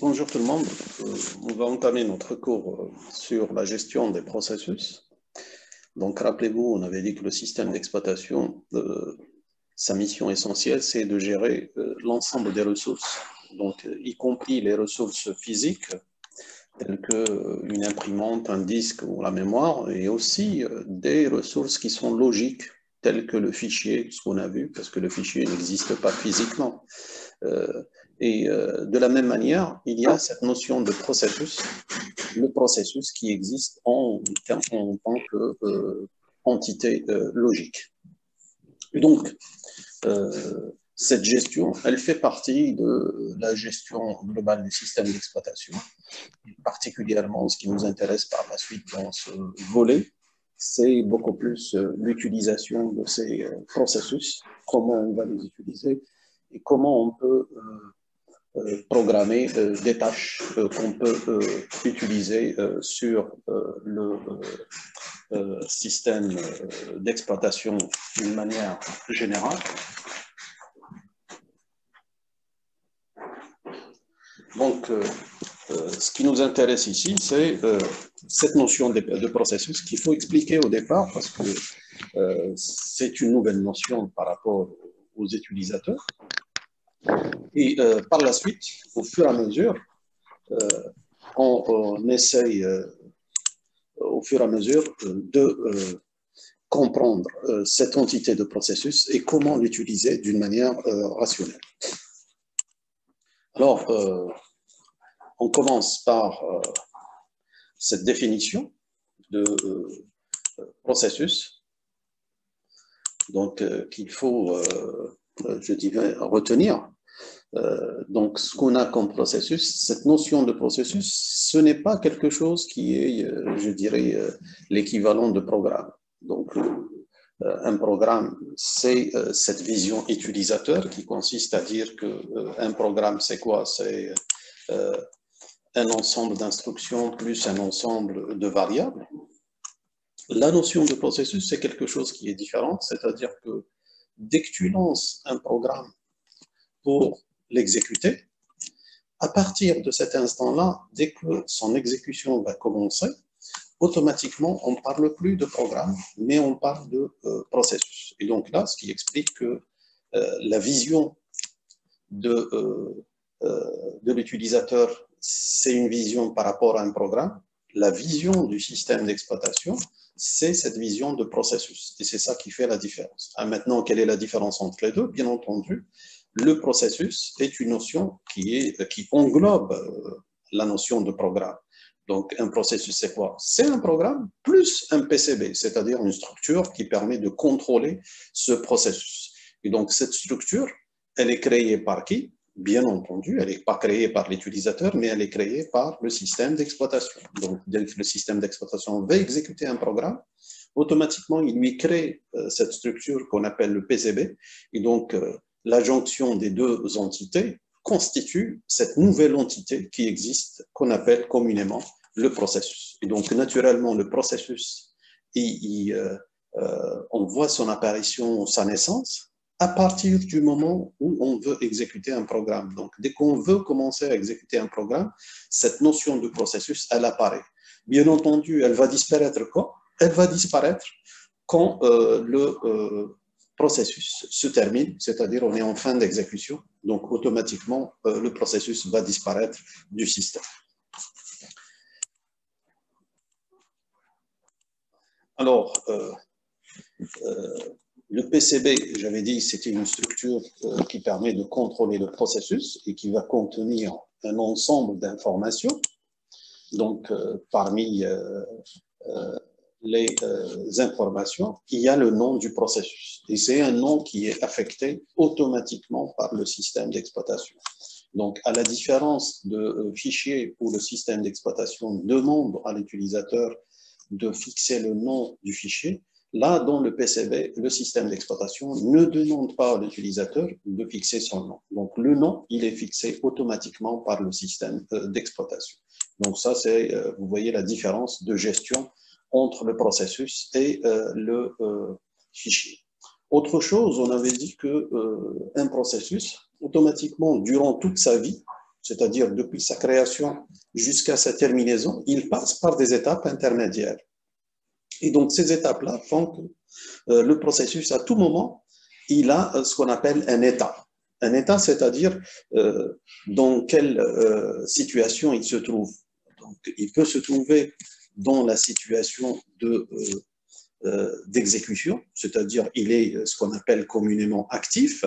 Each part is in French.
Bonjour tout le monde. On va entamer notre cours sur la gestion des processus. Donc, rappelez-vous, on avait dit que le système d'exploitation, sa mission essentielle, c'est de gérer l'ensemble des ressources, donc y compris les ressources physiques, telles qu'une imprimante, un disque ou la mémoire, et aussi des ressources qui sont logiques, telles que le fichier, ce qu'on a vu, parce que le fichier n'existe pas physiquement. De la même manière, il y a cette notion de processus, le processus qui existe en tant qu'entité logique. Et donc, cette gestion, elle fait partie de la gestion globale du système d'exploitation. Particulièrement, ce qui nous intéresse par la suite dans ce volet, c'est beaucoup plus l'utilisation de ces processus, comment on va les utiliser et comment on peut programmer des tâches qu'on peut utiliser sur le système d'exploitation d'une manière générale. Donc, ce qui nous intéresse ici, c'est cette notion de processus qu'il faut expliquer au départ parce que c'est une nouvelle notion par rapport aux utilisateurs. Et par la suite, au fur et à mesure, on essaye au fur et à mesure de comprendre cette entité de processus et comment l'utiliser d'une manière rationnelle. Alors, on commence par cette définition de processus, donc qu'il faut, je dirais, retenir. Donc, ce qu'on a comme processus, cette notion de processus, ce n'est pas quelque chose qui est, je dirais, l'équivalent de programme. Donc, un programme, c'est cette vision utilisateur qui consiste à dire qu'un programme, c'est quoi? C'est un ensemble d'instructions plus un ensemble de variables. La notion de processus, c'est quelque chose qui est différent, c'est-à-dire que dès que tu lances un programme pour l'exécuter, à partir de cet instant-là, dès que son exécution va commencer, automatiquement, on ne parle plus de programme, mais on parle de processus. Et donc là, ce qui explique que la vision de l'utilisateur, c'est une vision par rapport à un programme. La vision du système d'exploitation, c'est cette vision de processus. Et c'est ça qui fait la différence. Maintenant, quelle est la différence entre les deux? Bien entendu, le processus est une notion qui englobe la notion de programme. Donc, un processus, c'est quoi? C'est un programme plus un PCB, c'est-à-dire une structure qui permet de contrôler ce processus. Et donc, cette structure, elle est créée par qui? Bien entendu, elle n'est pas créée par l'utilisateur, mais elle est créée par le système d'exploitation. Donc, le système d'exploitation va exécuter un programme. Automatiquement, il lui crée cette structure qu'on appelle le PCB. Et donc, la jonction des deux entités constitue cette nouvelle entité qui existe, qu'on appelle communément le processus. Et donc, naturellement, le processus, on voit son apparition, sa naissance, à partir du moment où on veut exécuter un programme. Donc, dès qu'on veut commencer à exécuter un programme, cette notion de processus, elle apparaît. Bien entendu, elle va disparaître quand? Elle va disparaître quand le processus se termine, c'est-à-dire on est en fin d'exécution, donc automatiquement, le processus va disparaître du système. Alors, le PCB, j'avais dit, c'était une structure qui permet de contrôler le processus et qui va contenir un ensemble d'informations. Donc, parmi les informations, il y a le nom du processus. Et c'est un nom qui est affecté automatiquement par le système d'exploitation. Donc, à la différence de fichiers où le système d'exploitation demande à l'utilisateur de fixer le nom du fichier, là, dans le PCB, le système d'exploitation ne demande pas à l'utilisateur de fixer son nom. Donc, le nom, il est fixé automatiquement par le système d'exploitation. Donc, ça, c'est, vous voyez la différence de gestion entre le processus et le fichier. Autre chose, on avait dit qu'un processus, automatiquement, durant toute sa vie, c'est-à-dire depuis sa création jusqu'à sa terminaison, il passe par des étapes intermédiaires. Et donc, ces étapes-là font que le processus, à tout moment, il a ce qu'on appelle un état. Un état, c'est-à-dire dans quelle situation il se trouve. Donc, il peut se trouver dans la situation d'exécution, c'est-à-dire il est ce qu'on appelle communément actif,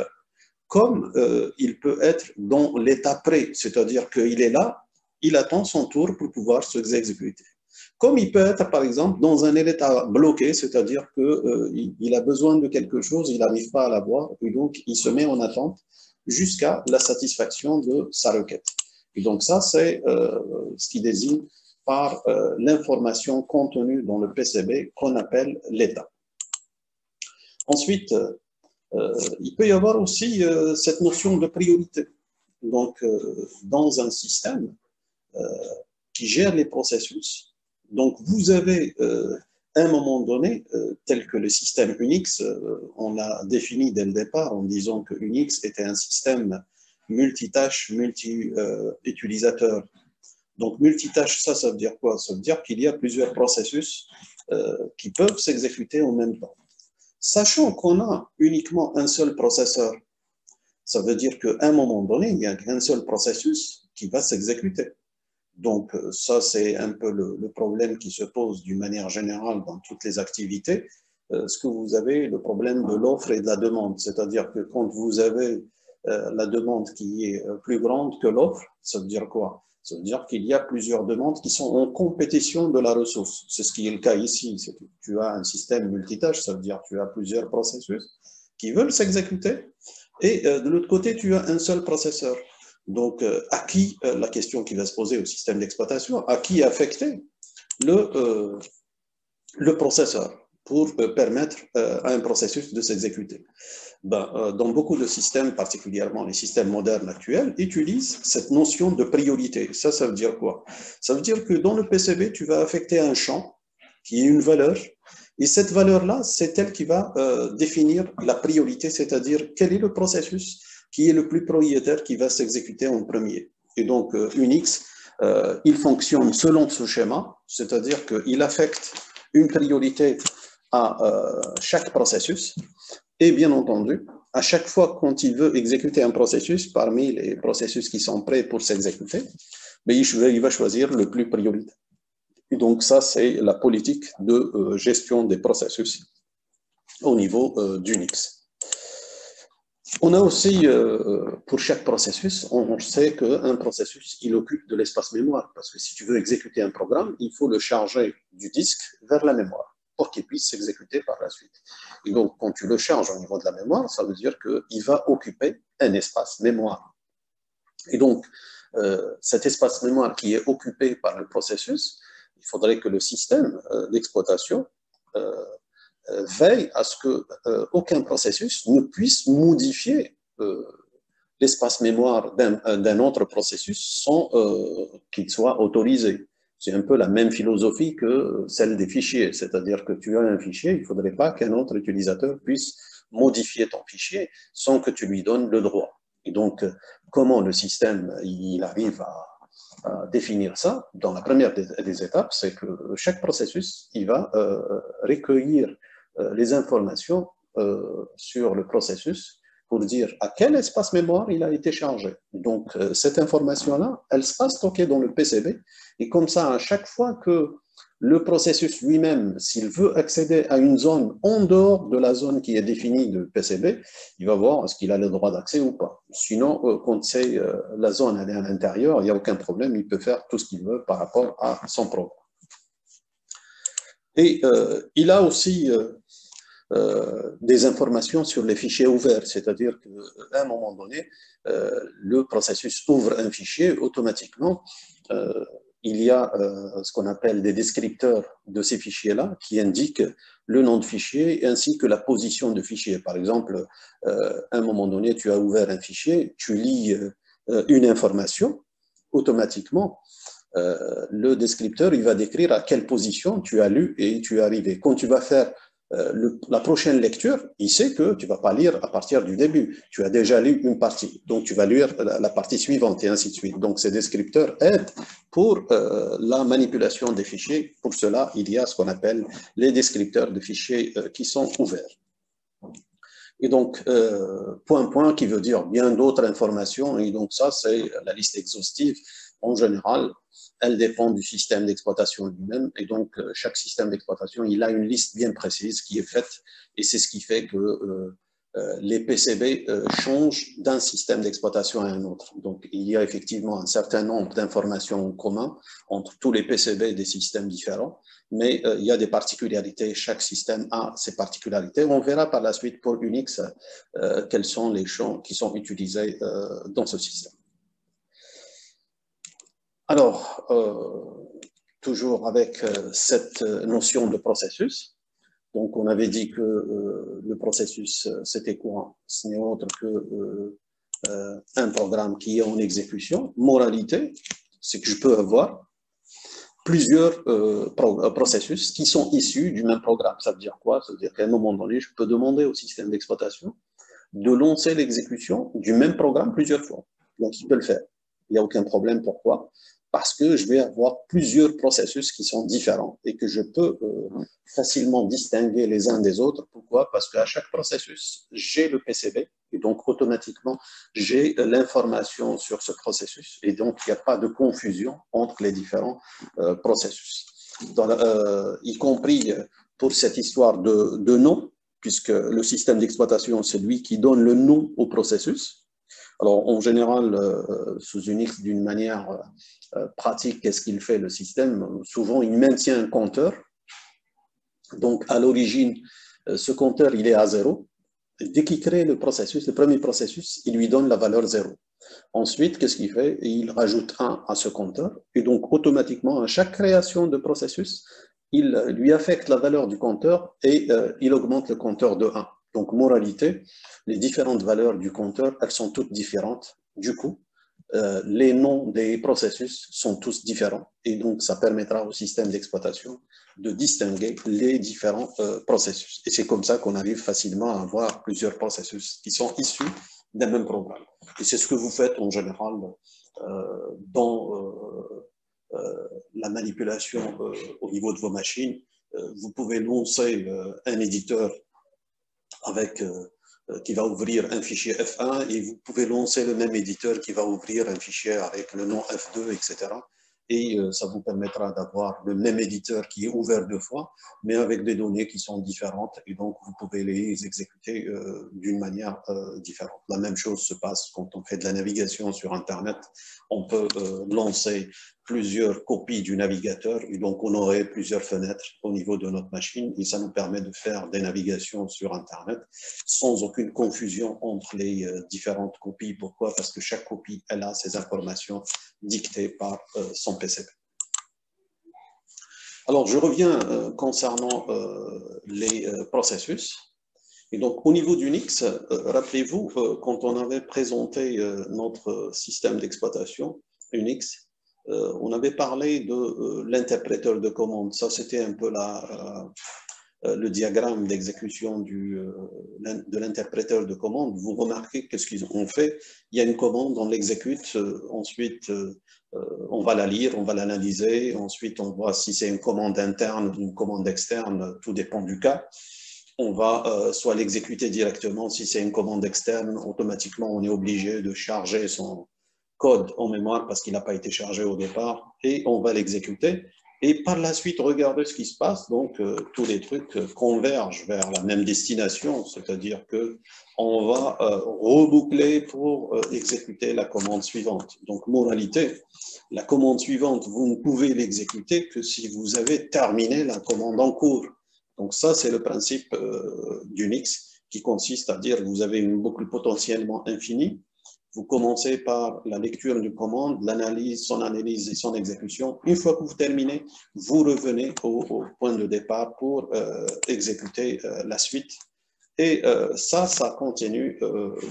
comme il peut être dans l'état prêt, c'est-à-dire qu'il est là, il attend son tour pour pouvoir s'exécuter. Comme il peut être, par exemple, dans un état bloqué, c'est-à-dire qu'il a besoin de quelque chose, il n'arrive pas à l'avoir, et donc il se met en attente jusqu'à la satisfaction de sa requête. Et donc ça, c'est ce qui désigne par l'information contenue dans le PCB qu'on appelle l'état. Ensuite, il peut y avoir aussi cette notion de priorité. Donc, dans un système qui gère les processus, donc vous avez à un moment donné, tel que le système Unix, on l'a défini dès le départ en disant que Unix était un système multitâche, multi-utilisateur. Donc, multitâche, ça veut dire quoi? Ça veut dire qu'il y a plusieurs processus qui peuvent s'exécuter en même temps. Sachant qu'on a uniquement un seul processeur, ça veut dire qu'à un moment donné, il n'y a qu'un seul processus qui va s'exécuter. Donc, ça, c'est un peu le problème qui se pose d'une manière générale dans toutes les activités. Ce que vous avez, le problème de l'offre et de la demande. C'est-à-dire que quand vous avez la demande qui est plus grande que l'offre, ça veut dire quoi? Ça veut dire qu'il y a plusieurs demandes qui sont en compétition de la ressource. C'est ce qui est le cas ici. Tu as un système multitâche, ça veut dire que tu as plusieurs processus qui veulent s'exécuter. Et de l'autre côté, tu as un seul processeur. Donc, à qui, la question qui va se poser au système d'exploitation, à qui affecter le processeur pour permettre à un processus de s'exécuter? Dans beaucoup de systèmes, particulièrement les systèmes modernes actuels, utilisent cette notion de priorité. Ça veut dire quoi? Ça veut dire que dans le PCB, tu vas affecter un champ qui est une valeur, et cette valeur-là, c'est elle qui va définir la priorité, c'est-à-dire quel est le processus qui est le plus prioritaire qui va s'exécuter en premier. Et donc, Unix, il fonctionne selon ce schéma, c'est-à-dire qu'il affecte une priorité à chaque processus, et bien entendu, à chaque fois quand il veut exécuter un processus, parmi les processus qui sont prêts pour s'exécuter, il va choisir le plus prioritaire. Et donc ça, c'est la politique de gestion des processus au niveau d'Unix. On a aussi, pour chaque processus, on sait qu'un processus, il occupe de l'espace mémoire, parce que si tu veux exécuter un programme, il faut le charger du disque vers la mémoire pour qu'il puisse s'exécuter par la suite. Et donc, quand tu le charges au niveau de la mémoire, ça veut dire qu'il va occuper un espace mémoire. Et donc, cet espace mémoire qui est occupé par le processus, il faudrait que le système d'exploitation veille à ce qu'aucun processus ne puisse modifier l'espace mémoire d'un autre processus sans qu'il soit autorisé. C'est un peu la même philosophie que celle des fichiers, c'est-à-dire que tu as un fichier, il ne faudrait pas qu'un autre utilisateur puisse modifier ton fichier sans que tu lui donnes le droit. Et donc, comment le système il arrive à définir ça? Dans la première des étapes, c'est que chaque processus, il va recueillir les informations sur le processus pour dire à quel espace mémoire il a été chargé. Donc, cette information-là, elle sera stockée dans le PCB, et comme ça, à chaque fois que le processus lui-même, s'il veut accéder à une zone en dehors de la zone qui est définie de PCB, il va voir est-ce qu'il a le droit d'accès ou pas. Sinon, quand c'est la zone elle est à l'intérieur, il n'y a aucun problème, il peut faire tout ce qu'il veut par rapport à son programme. Et il a aussi des informations sur les fichiers ouverts, c'est-à-dire qu'à un moment donné, le processus ouvre un fichier, automatiquement, il y a ce qu'on appelle des descripteurs de ces fichiers-là qui indiquent le nom de fichier ainsi que la position de fichier. Par exemple, à un moment donné, tu as ouvert un fichier, tu lis une information, automatiquement, le descripteur il va décrire à quelle position tu as lu et tu es arrivé. Quand tu vas faire la prochaine lecture, il sait que tu ne vas pas lire à partir du début. Tu as déjà lu une partie, donc tu vas lire la partie suivante et ainsi de suite. Donc ces descripteurs aident pour la manipulation des fichiers. Pour cela, il y a ce qu'on appelle les descripteurs de fichiers qui sont ouverts. Et donc, point qui veut dire bien d'autres informations. Et donc ça, c'est la liste exhaustive. En général, elle dépend du système d'exploitation lui-même. Et donc, chaque système d'exploitation, il a une liste bien précise qui est faite. Et c'est ce qui fait que les PCB changent d'un système d'exploitation à un autre. Donc, il y a effectivement un certain nombre d'informations en commun entre tous les PCB des systèmes différents. Mais il y a des particularités. Chaque système a ses particularités. On verra par la suite pour Unix quels sont les champs qui sont utilisés dans ce système. Alors, toujours avec cette notion de processus, donc on avait dit que le processus, c'était quoi? Ce n'est autre que un programme qui est en exécution. Moralité, c'est que je peux avoir plusieurs processus qui sont issus du même programme. Ça veut dire quoi? Ça veut dire qu'à un moment donné, je peux demander au système d'exploitation de lancer l'exécution du même programme plusieurs fois. Donc, il peut le faire. Il n'y a aucun problème. Pourquoi? Parce que je vais avoir plusieurs processus qui sont différents et que je peux facilement distinguer les uns des autres. Pourquoi? Parce qu'à chaque processus, j'ai le PCB et donc automatiquement, j'ai l'information sur ce processus et donc il n'y a pas de confusion entre les différents processus. Y compris pour cette histoire de nom, puisque le système d'exploitation, c'est lui qui donne le nom au processus. Alors, en général, sous Unix, d'une manière pratique, qu'est-ce qu'il fait, le système? Souvent, il maintient un compteur. Donc, à l'origine, ce compteur, il est à 0. Dès qu'il crée le processus, le premier processus, il lui donne la valeur 0. Ensuite, qu'est-ce qu'il fait? Il rajoute 1 à ce compteur. Et donc, automatiquement, à chaque création de processus, il lui affecte la valeur du compteur et il augmente le compteur de 1. Donc, moralité, les différentes valeurs du compteur, elles sont toutes différentes. Du coup, les noms des processus sont tous différents. Et donc, ça permettra au système d'exploitation de distinguer les différents processus. Et c'est comme ça qu'on arrive facilement à avoir plusieurs processus qui sont issus d'un même programme. Et c'est ce que vous faites en général dans la manipulation au niveau de vos machines. Vous pouvez lancer un éditeur avec, qui va ouvrir un fichier F1 et vous pouvez lancer le même éditeur qui va ouvrir un fichier avec le nom F2, etc. Et ça vous permettra d'avoir le même éditeur qui est ouvert 2 fois, mais avec des données qui sont différentes et donc vous pouvez les exécuter d'une manière différente. La même chose se passe quand on fait de la navigation sur Internet. On peut lancer plusieurs copies du navigateur et donc on aurait plusieurs fenêtres au niveau de notre machine et ça nous permet de faire des navigations sur Internet sans aucune confusion entre les différentes copies. Pourquoi? Parce que chaque copie, elle a ses informations dictées par son PCB. Alors, je reviens concernant les processus. Et donc, au niveau d'Unix, rappelez-vous, quand on avait présenté notre système d'exploitation Unix, on avait parlé de l'interpréteur de commande. Ça, c'était un peu le diagramme d'exécution de l'interpréteur de commande. Vous remarquez qu'est-ce qu'ils ont fait. Il y a une commande, on l'exécute, ensuite on va la lire, on va l'analyser, ensuite on voit si c'est une commande interne ou une commande externe, tout dépend du cas. On va soit l'exécuter directement, si c'est une commande externe, automatiquement on est obligé de charger son code en mémoire parce qu'il n'a pas été chargé au départ et on va l'exécuter et par la suite regarder ce qui se passe. Donc tous les trucs convergent vers la même destination, c'est-à-dire que on va reboucler pour exécuter la commande suivante. Donc moralité, la commande suivante, vous ne pouvez l'exécuter que si vous avez terminé la commande en cours. Donc ça, c'est le principe d'Unix qui consiste à dire que vous avez une boucle potentiellement infinie. Vous commencez par la lecture d'une commande, l'analyse, son analyse et son exécution. Une fois que vous terminez, vous revenez au point de départ pour exécuter la suite. Et ça continue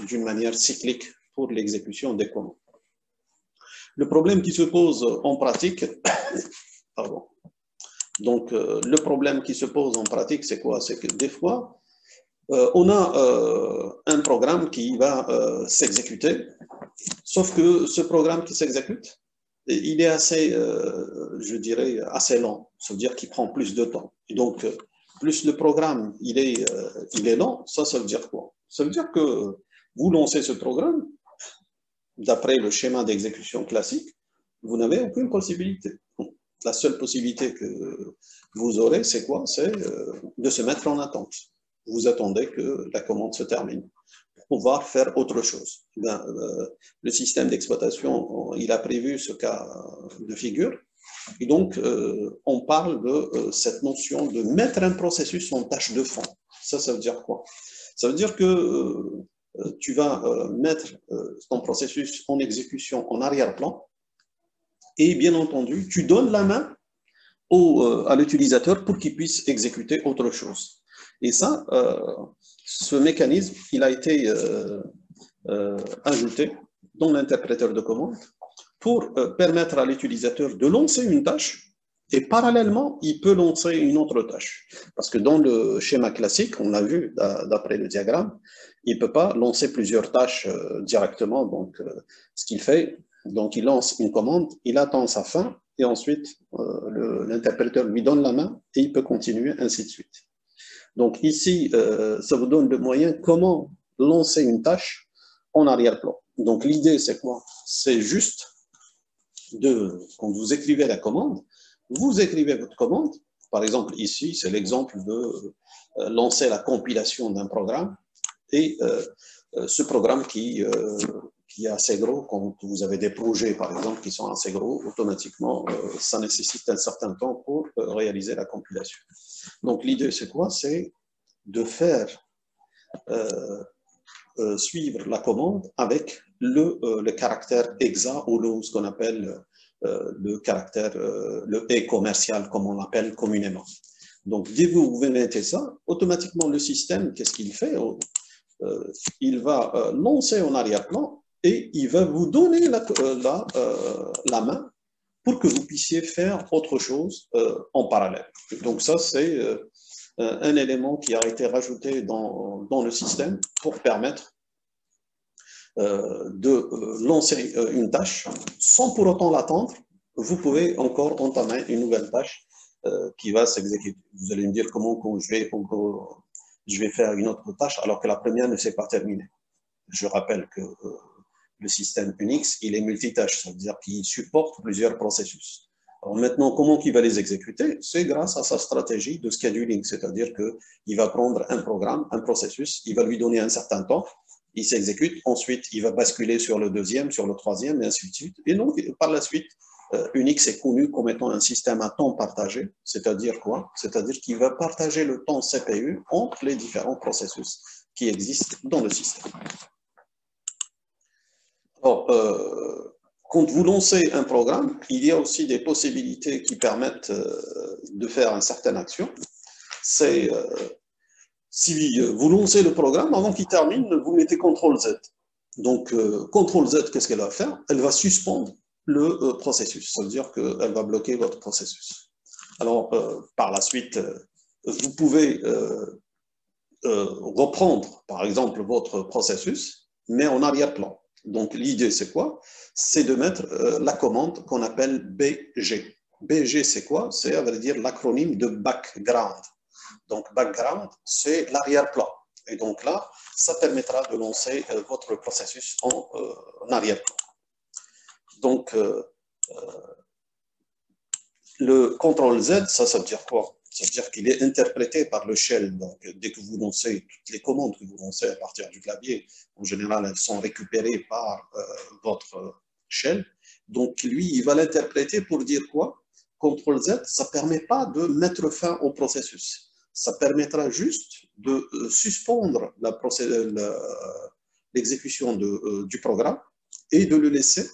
d'une manière cyclique pour l'exécution des commandes. Le problème qui se pose en pratique, pardon, Donc, le problème qui se pose en pratique, c'est quoi? C'est que des fois, on a un programme qui va s'exécuter, sauf que ce programme qui s'exécute, il est assez, je dirais, assez lent. Ça veut dire qu'il prend plus de temps. Et donc, plus le programme il est lent, ça veut dire quoi? Ça veut dire que vous lancez ce programme, d'après le schéma d'exécution classique, vous n'avez aucune possibilité. La seule possibilité que vous aurez, c'est quoi? C'est de se mettre en attente. Vous attendez que la commande se termine pour pouvoir faire autre chose. Ben, le système d'exploitation, il a prévu ce cas de figure. Et donc, on parle de cette notion de mettre un processus en tâche de fond. Ça veut dire quoi? Ça veut dire que tu vas mettre ton processus en exécution en arrière-plan et bien entendu, tu donnes la main à l'utilisateur pour qu'il puisse exécuter autre chose. Et ça, ce mécanisme, il a été ajouté dans l'interpréteur de commande pour permettre à l'utilisateur de lancer une tâche et parallèlement, il peut lancer une autre tâche. Parce que dans le schéma classique, on l'a vu d'après le diagramme, il ne peut pas lancer plusieurs tâches directement. Donc, ce qu'il fait, donc il lance une commande, il attend sa fin et ensuite l'interpréteur lui donne la main et il peut continuer, ainsi de suite. Donc ici, ça vous donne le moyen comment lancer une tâche en arrière-plan. Donc l'idée, c'est quoi? C'est juste quand vous écrivez la commande, vous écrivez votre commande. Par exemple, ici, c'est l'exemple de lancer la compilation d'un programme et ce programme qui est assez gros, quand vous avez des projets, par exemple, qui sont assez gros, automatiquement, ça nécessite un certain temps pour réaliser la compilation. Donc, l'idée, c'est quoi? C'est de faire suivre la commande avec le caractère exa ou ce qu'on appelle le caractère, le et commercial, comme on l'appelle communément. Donc, dès que vous mettez ça, automatiquement, le système, qu'est-ce qu'il fait? Il va lancer en arrière-plan et il va vous donner la main pour que vous puissiez faire autre chose en parallèle. Donc ça, c'est un élément qui a été rajouté dans le système pour permettre de lancer une tâche sans pour autant l'attendre. Vous pouvez encore entamer une nouvelle tâche qui va s'exécuter. Vous allez me dire comment je vais faire une autre tâche alors que la première ne s'est pas terminée. Je rappelle que le système Unix, il est multitâche, c'est-à-dire qu'il supporte plusieurs processus. Alors maintenant, comment il va les exécuter? C'est grâce à sa stratégie de scheduling, c'est-à-dire qu'il va prendre un programme, un processus, il va lui donner un certain temps, il s'exécute, ensuite il va basculer sur le deuxième, sur le troisième, et ainsi de suite. Et donc, par la suite, Unix est connu comme étant un système à temps partagé, c'est-à-dire quoi? C'est-à-dire qu'il va partager le temps CPU entre les différents processus qui existent dans le système. Alors, quand vous lancez un programme, il y a aussi des possibilités qui permettent de faire une certaine action. C'est si vous lancez le programme, avant qu'il termine, vous mettez CTRL-Z. Donc, CTRL-Z, qu'est-ce qu'elle va faire? Elle va suspendre le processus. Ça veut dire qu'elle va bloquer votre processus. Alors, par la suite, vous pouvez reprendre, par exemple, votre processus, mais en arrière-plan. Donc, l'idée, c'est quoi? C'est de mettre la commande qu'on appelle BG. BG, c'est quoi? C'est, à vrai dire, l'acronyme de background. Donc, background, c'est l'arrière-plan. Et donc là, ça permettra de lancer votre processus en arrière-plan. Donc, le CTRL-Z, ça veut dire quoi? Ça veut dire qu'il est interprété par le shell. Donc, dès que vous lancez, toutes les commandes que vous lancez à partir du clavier, en général, elles sont récupérées par votre shell. Donc, lui, il va l'interpréter pour dire quoi? CTRL-Z, ça ne permet pas de mettre fin au processus. Ça permettra juste de suspendre l'exécution du programme et de le laisser.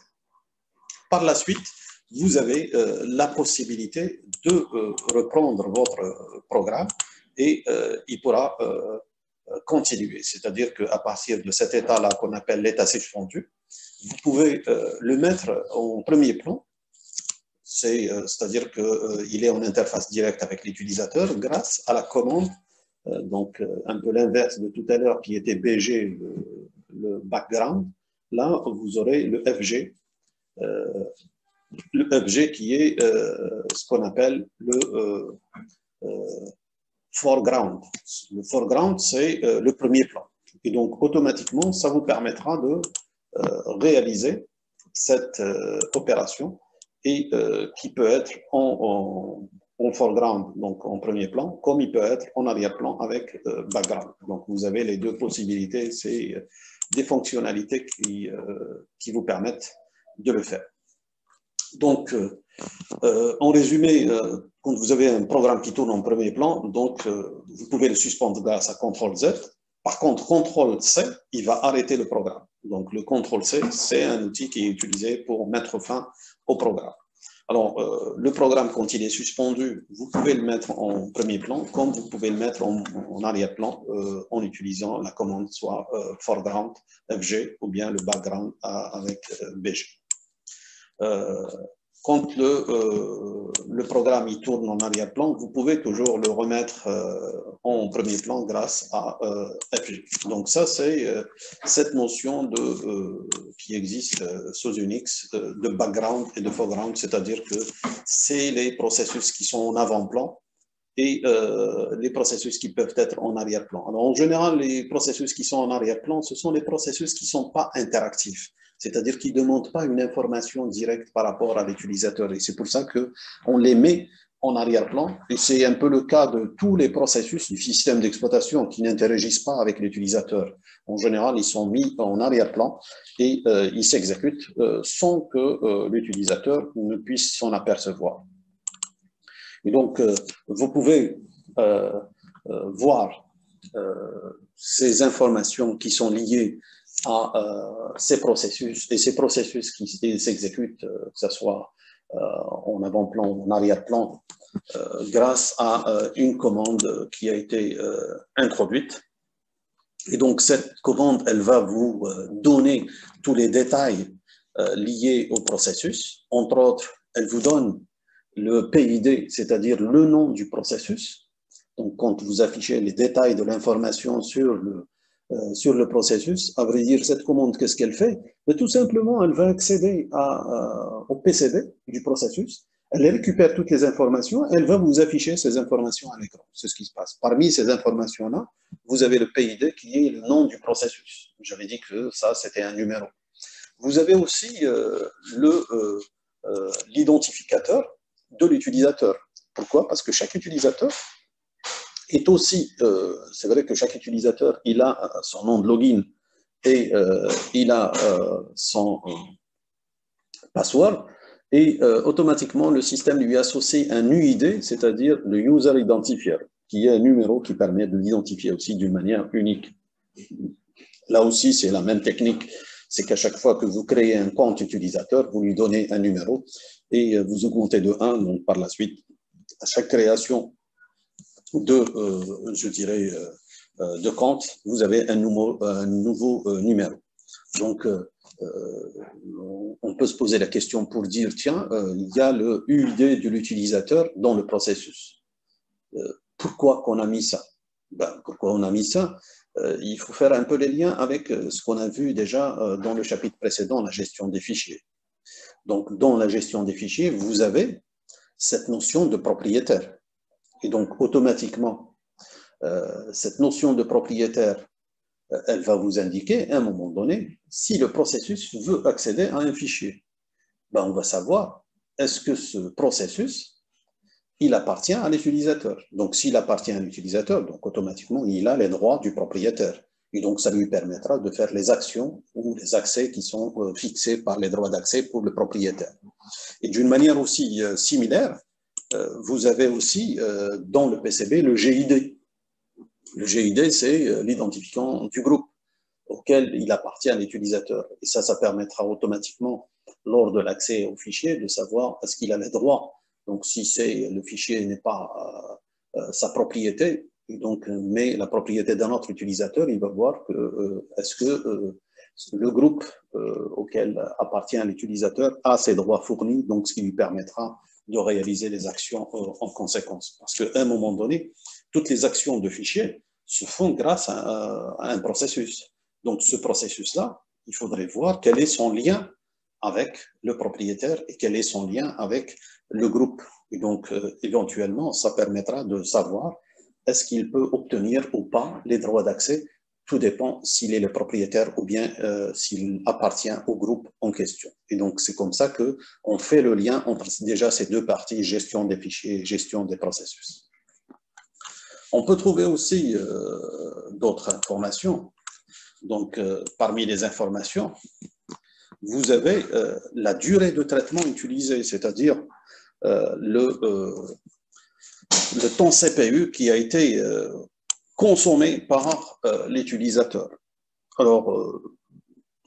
Par la suite, vous avez la possibilité de reprendre votre programme et il pourra continuer. C'est-à-dire qu'à partir de cet état-là qu'on appelle l'état suspendu, vous pouvez le mettre en premier plan c'est-à-dire qu'il est en interface directe avec l'utilisateur grâce à la commande, donc un peu l'inverse de tout à l'heure qui était BG, le background. Là, vous aurez le FG qui est ce qu'on appelle le foreground. Le foreground, c'est le premier plan. Et donc, automatiquement, ça vous permettra de réaliser cette opération et qui peut être en foreground, donc en premier plan, comme il peut être en arrière-plan avec background. Donc, vous avez les deux possibilités. C'est des fonctionnalités qui vous permettent de le faire. Donc, en résumé, quand vous avez un programme qui tourne en premier plan, donc vous pouvez le suspendre grâce à CTRL-Z. Par contre, CTRL-C, il va arrêter le programme. Donc, le CTRL-C, c'est un outil qui est utilisé pour mettre fin au programme. Alors, le programme, quand il est suspendu, vous pouvez le mettre en premier plan, comme vous pouvez le mettre en arrière-plan en utilisant la commande soit foreground, FG, ou bien le background avec BG. Quand le programme il tourne en arrière-plan, vous pouvez toujours le remettre en premier plan grâce à FG. Donc ça, c'est cette notion qui existe sous Unix de background et de foreground, c'est-à-dire que c'est les processus qui sont en avant-plan et les processus qui peuvent être en arrière-plan. Alors en général, les processus qui sont en arrière-plan, ce sont les processus qui ne sont pas interactifs. C'est-à-dire qu'ils ne demandent pas une information directe par rapport à l'utilisateur. Et c'est pour ça qu'on les met en arrière-plan. Et c'est un peu le cas de tous les processus du système d'exploitation qui n'interagissent pas avec l'utilisateur. En général, ils sont mis en arrière-plan et ils s'exécutent sans que l'utilisateur ne puisse s'en apercevoir. Et donc, vous pouvez voir ces informations qui sont liées à ces processus, et ces processus qui s'exécutent, que ce soit en avant-plan ou en arrière-plan, grâce à une commande qui a été introduite. Et donc, cette commande, elle va vous donner tous les détails liés au processus. Entre autres, elle vous donne le PID, c'est-à-dire le nom du processus. Donc, quand vous affichez les détails de l'information sur le processus, à vrai dire, cette commande, qu'est-ce qu'elle fait? Mais tout simplement, elle va accéder au PCB du processus, elle récupère toutes les informations, elle va vous afficher ces informations à l'écran. C'est ce qui se passe. Parmi ces informations-là, vous avez le PID qui est le nom du processus. J'avais dit que ça, c'était un numéro. Vous avez aussi l'identificateur de l'utilisateur. Pourquoi? Parce que chaque utilisateur est aussi, c'est vrai que chaque utilisateur, il a son nom de login et il a son password, et automatiquement, le système lui associe un UID, c'est-à-dire le User Identifier, qui est un numéro qui permet de l'identifier aussi d'une manière unique. Là aussi, c'est la même technique, c'est qu'à chaque fois que vous créez un compte utilisateur, vous lui donnez un numéro et vous augmentez de 1, donc par la suite, à chaque création de compte, vous avez un nouveau numéro. Donc, on peut se poser la question pour dire, tiens, il y a le UID de l'utilisateur dans le processus. Pourquoi qu'on a mis ça? Pourquoi on a mis ça? Il faut faire un peu les liens avec ce qu'on a vu déjà dans le chapitre précédent, la gestion des fichiers. Donc, dans la gestion des fichiers, vous avez cette notion de propriétaire. Et donc, automatiquement, cette notion de propriétaire, elle va vous indiquer, à un moment donné, si le processus veut accéder à un fichier. On va savoir, est-ce que ce processus, il appartient à l'utilisateur. Donc, s'il appartient à l'utilisateur, donc automatiquement, il a les droits du propriétaire. Et donc, ça lui permettra de faire les actions ou les accès qui sont fixés par les droits d'accès pour le propriétaire. Et d'une manière aussi similaire, vous avez aussi dans le PCB le GID. Le GID, c'est l'identifiant du groupe auquel il appartient à l'utilisateur. Et ça permettra automatiquement, lors de l'accès au fichier, de savoir est-ce qu'il a les droits. Donc, si le fichier n'est pas sa propriété, donc, mais la propriété d'un autre utilisateur, il va voir que est-ce que le groupe auquel appartient l'utilisateur a ses droits fournis, donc ce qui lui permettra de réaliser les actions en conséquence. Parce qu'à un moment donné, toutes les actions de fichiers se font grâce à un processus. Donc ce processus-là, il faudrait voir quel est son lien avec le propriétaire et quel est son lien avec le groupe. Et donc, éventuellement, ça permettra de savoir est-ce qu'il peut obtenir ou pas les droits d'accès. Tout dépend s'il est le propriétaire ou bien s'il appartient au groupe en question. Et donc, c'est comme ça qu'on fait le lien entre déjà ces deux parties, gestion des fichiers et gestion des processus. On peut trouver aussi d'autres informations. Donc, parmi les informations, vous avez la durée de traitement utilisée, c'est-à-dire le temps CPU qui a été consommé par l'utilisateur. Alors,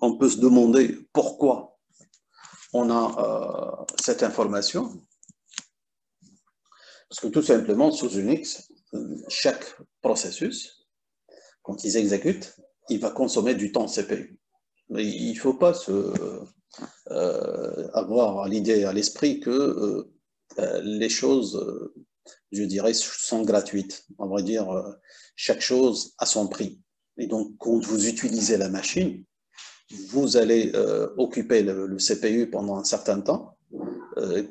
on peut se demander pourquoi on a cette information. Parce que tout simplement, sous Unix, chaque processus, quand il s'exécute, il va consommer du temps CPU. Mais il ne faut pas avoir à l'idée, à l'esprit que les choses, je dirais, sont gratuites. On va dire, chaque chose a son prix. Et donc, quand vous utilisez la machine, vous allez occuper le CPU pendant un certain temps.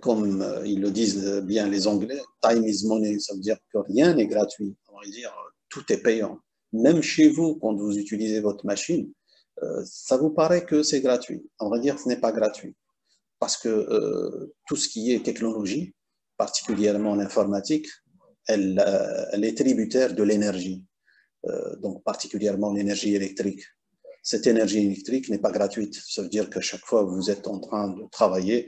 Comme ils le disent bien les Anglais, time is money, ça veut dire que rien n'est gratuit. On va dire, tout est payant. Même chez vous, quand vous utilisez votre machine, ça vous paraît que c'est gratuit. On va dire que ce n'est pas gratuit. Parce que tout ce qui est technologie, particulièrement l'informatique, elle est tributaire de l'énergie, donc particulièrement l'énergie électrique. Cette énergie électrique n'est pas gratuite. Ça veut dire que chaque fois que vous êtes en train de travailler,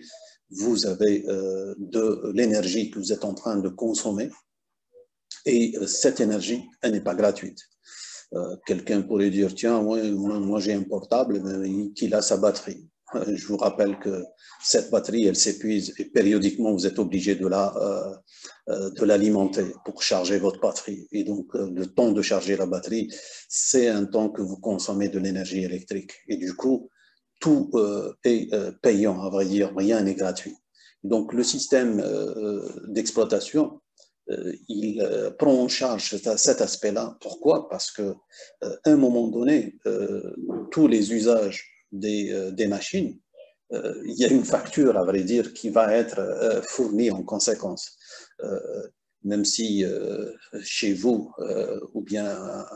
vous avez de l'énergie que vous êtes en train de consommer et cette énergie, elle n'est pas gratuite. Quelqu'un pourrait dire, tiens, ouais, moi j'ai un portable qui a sa batterie. Je vous rappelle que cette batterie, elle s'épuise et périodiquement, vous êtes obligé de l'alimenter pour charger votre batterie. Et donc, le temps de charger la batterie, c'est un temps que vous consommez de l'énergie électrique. Et du coup, tout est payant, à vrai dire, rien n'est gratuit. Donc, le système d'exploitation, il prend en charge cet aspect-là. Pourquoi? Parce qu'à un moment donné, tous les usages des machines, il y a une facture, à vrai dire, qui va être fournie en conséquence. Même si chez vous ou bien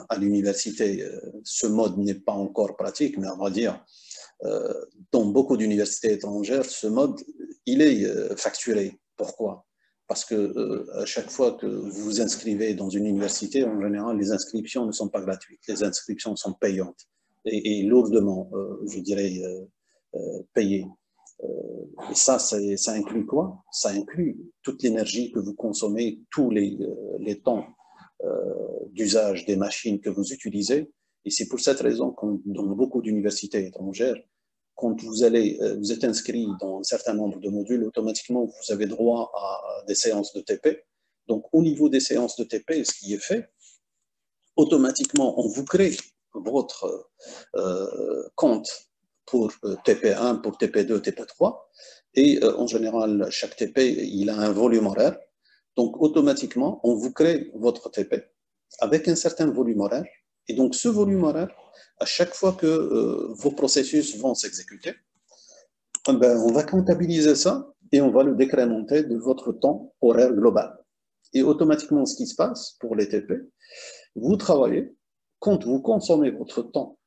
à l'université, ce mode n'est pas encore pratique, mais on va dire, dans beaucoup d'universités étrangères, ce mode, il est facturé. Pourquoi? Parce que à chaque fois que vous vous inscrivez dans une université, en général, les inscriptions ne sont pas gratuites. Les inscriptions sont payantes et lourdement, je dirais, payées. Et ça inclut quoi? Ça inclut toute l'énergie que vous consommez, tous les temps d'usage des machines que vous utilisez. Et c'est pour cette raison que dans beaucoup d'universités étrangères, quand vous êtes inscrit dans un certain nombre de modules, automatiquement, vous avez droit à des séances de TP. Donc, au niveau des séances de TP, ce qui est fait, automatiquement, on vous crée votre compte pour TP1, pour TP2, TP3. Et en général, chaque TP, il a un volume horaire. Donc, automatiquement, on vous crée votre TP avec un certain volume horaire. Et donc, ce volume horaire, à chaque fois que vos processus vont s'exécuter, ben, on va comptabiliser ça et on va le décrémenter de votre temps horaire global. Et automatiquement, ce qui se passe pour les TP, vous travaillez, quand vous consommez votre temps,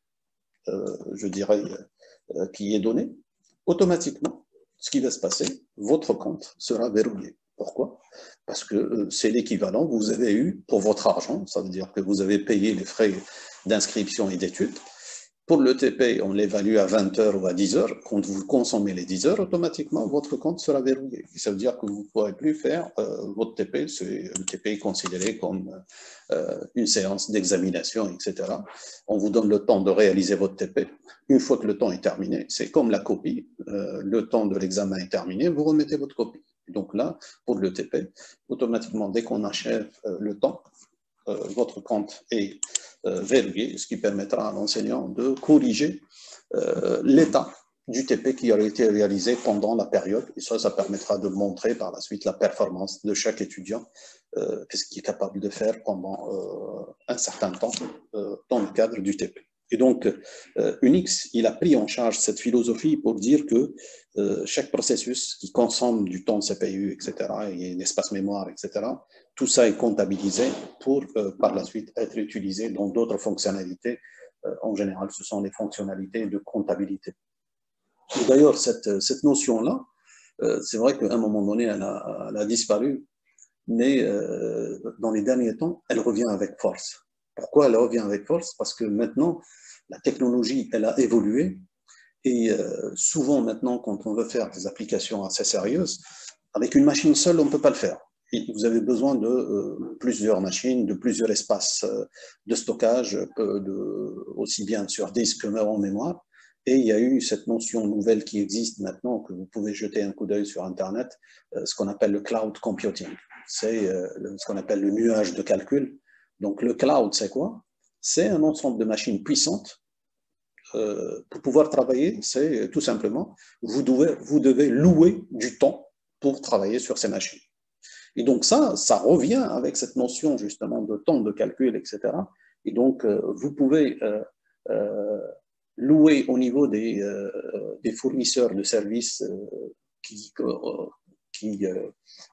je dirais, qui est donné, automatiquement, ce qui va se passer, votre compte sera verrouillé. Pourquoi? Parce que c'est l'équivalent que vous avez eu pour votre argent, ça veut dire que vous avez payé les frais d'inscription et d'études. Pour le TP, on l'évalue à 20 heures ou à 10 heures. Quand vous consommez les 10 heures, automatiquement, votre compte sera verrouillé. Et ça veut dire que vous ne pourrez plus faire votre TP. Le TP est considéré comme une séance d'examination, etc. On vous donne le temps de réaliser votre TP. Une fois que le temps est terminé, c'est comme la copie. Le temps de l'examen est terminé, vous remettez votre copie. Donc là, pour le TP, automatiquement, dès qu'on achève le temps, votre compte est verrouillé, ce qui permettra à l'enseignant de corriger l'état du TP qui aurait été réalisé pendant la période. Et ça permettra de montrer par la suite la performance de chaque étudiant, qu'est-ce qu'il est capable de faire pendant un certain temps dans le cadre du TP. Et donc, Unix, il a pris en charge cette philosophie pour dire que chaque processus qui consomme du temps de CPU, etc., et l'espace mémoire, etc., tout ça est comptabilisé pour, par la suite, être utilisé dans d'autres fonctionnalités. En général, ce sont les fonctionnalités de comptabilité. D'ailleurs, cette notion-là, c'est vrai qu'à un moment donné, elle a disparu, mais dans les derniers temps, elle revient avec force. Pourquoi elle revient avec force? Parce que maintenant, la technologie, elle a évolué, et souvent maintenant, quand on veut faire des applications assez sérieuses, avec une machine seule, on ne peut pas le faire. Et vous avez besoin de plusieurs machines, de plusieurs espaces de stockage, aussi bien sur disque que en mémoire. Et il y a eu cette notion nouvelle qui existe maintenant, que vous pouvez jeter un coup d'œil sur Internet, ce qu'on appelle le cloud computing. C'est ce qu'on appelle le nuage de calcul. Donc le cloud, c'est quoi? C'est un ensemble de machines puissantes. Pour pouvoir travailler, c'est tout simplement, vous devez louer du temps pour travailler sur ces machines. Et donc ça revient avec cette notion justement de temps de calcul, etc. Et donc, vous pouvez louer au niveau des fournisseurs de services qui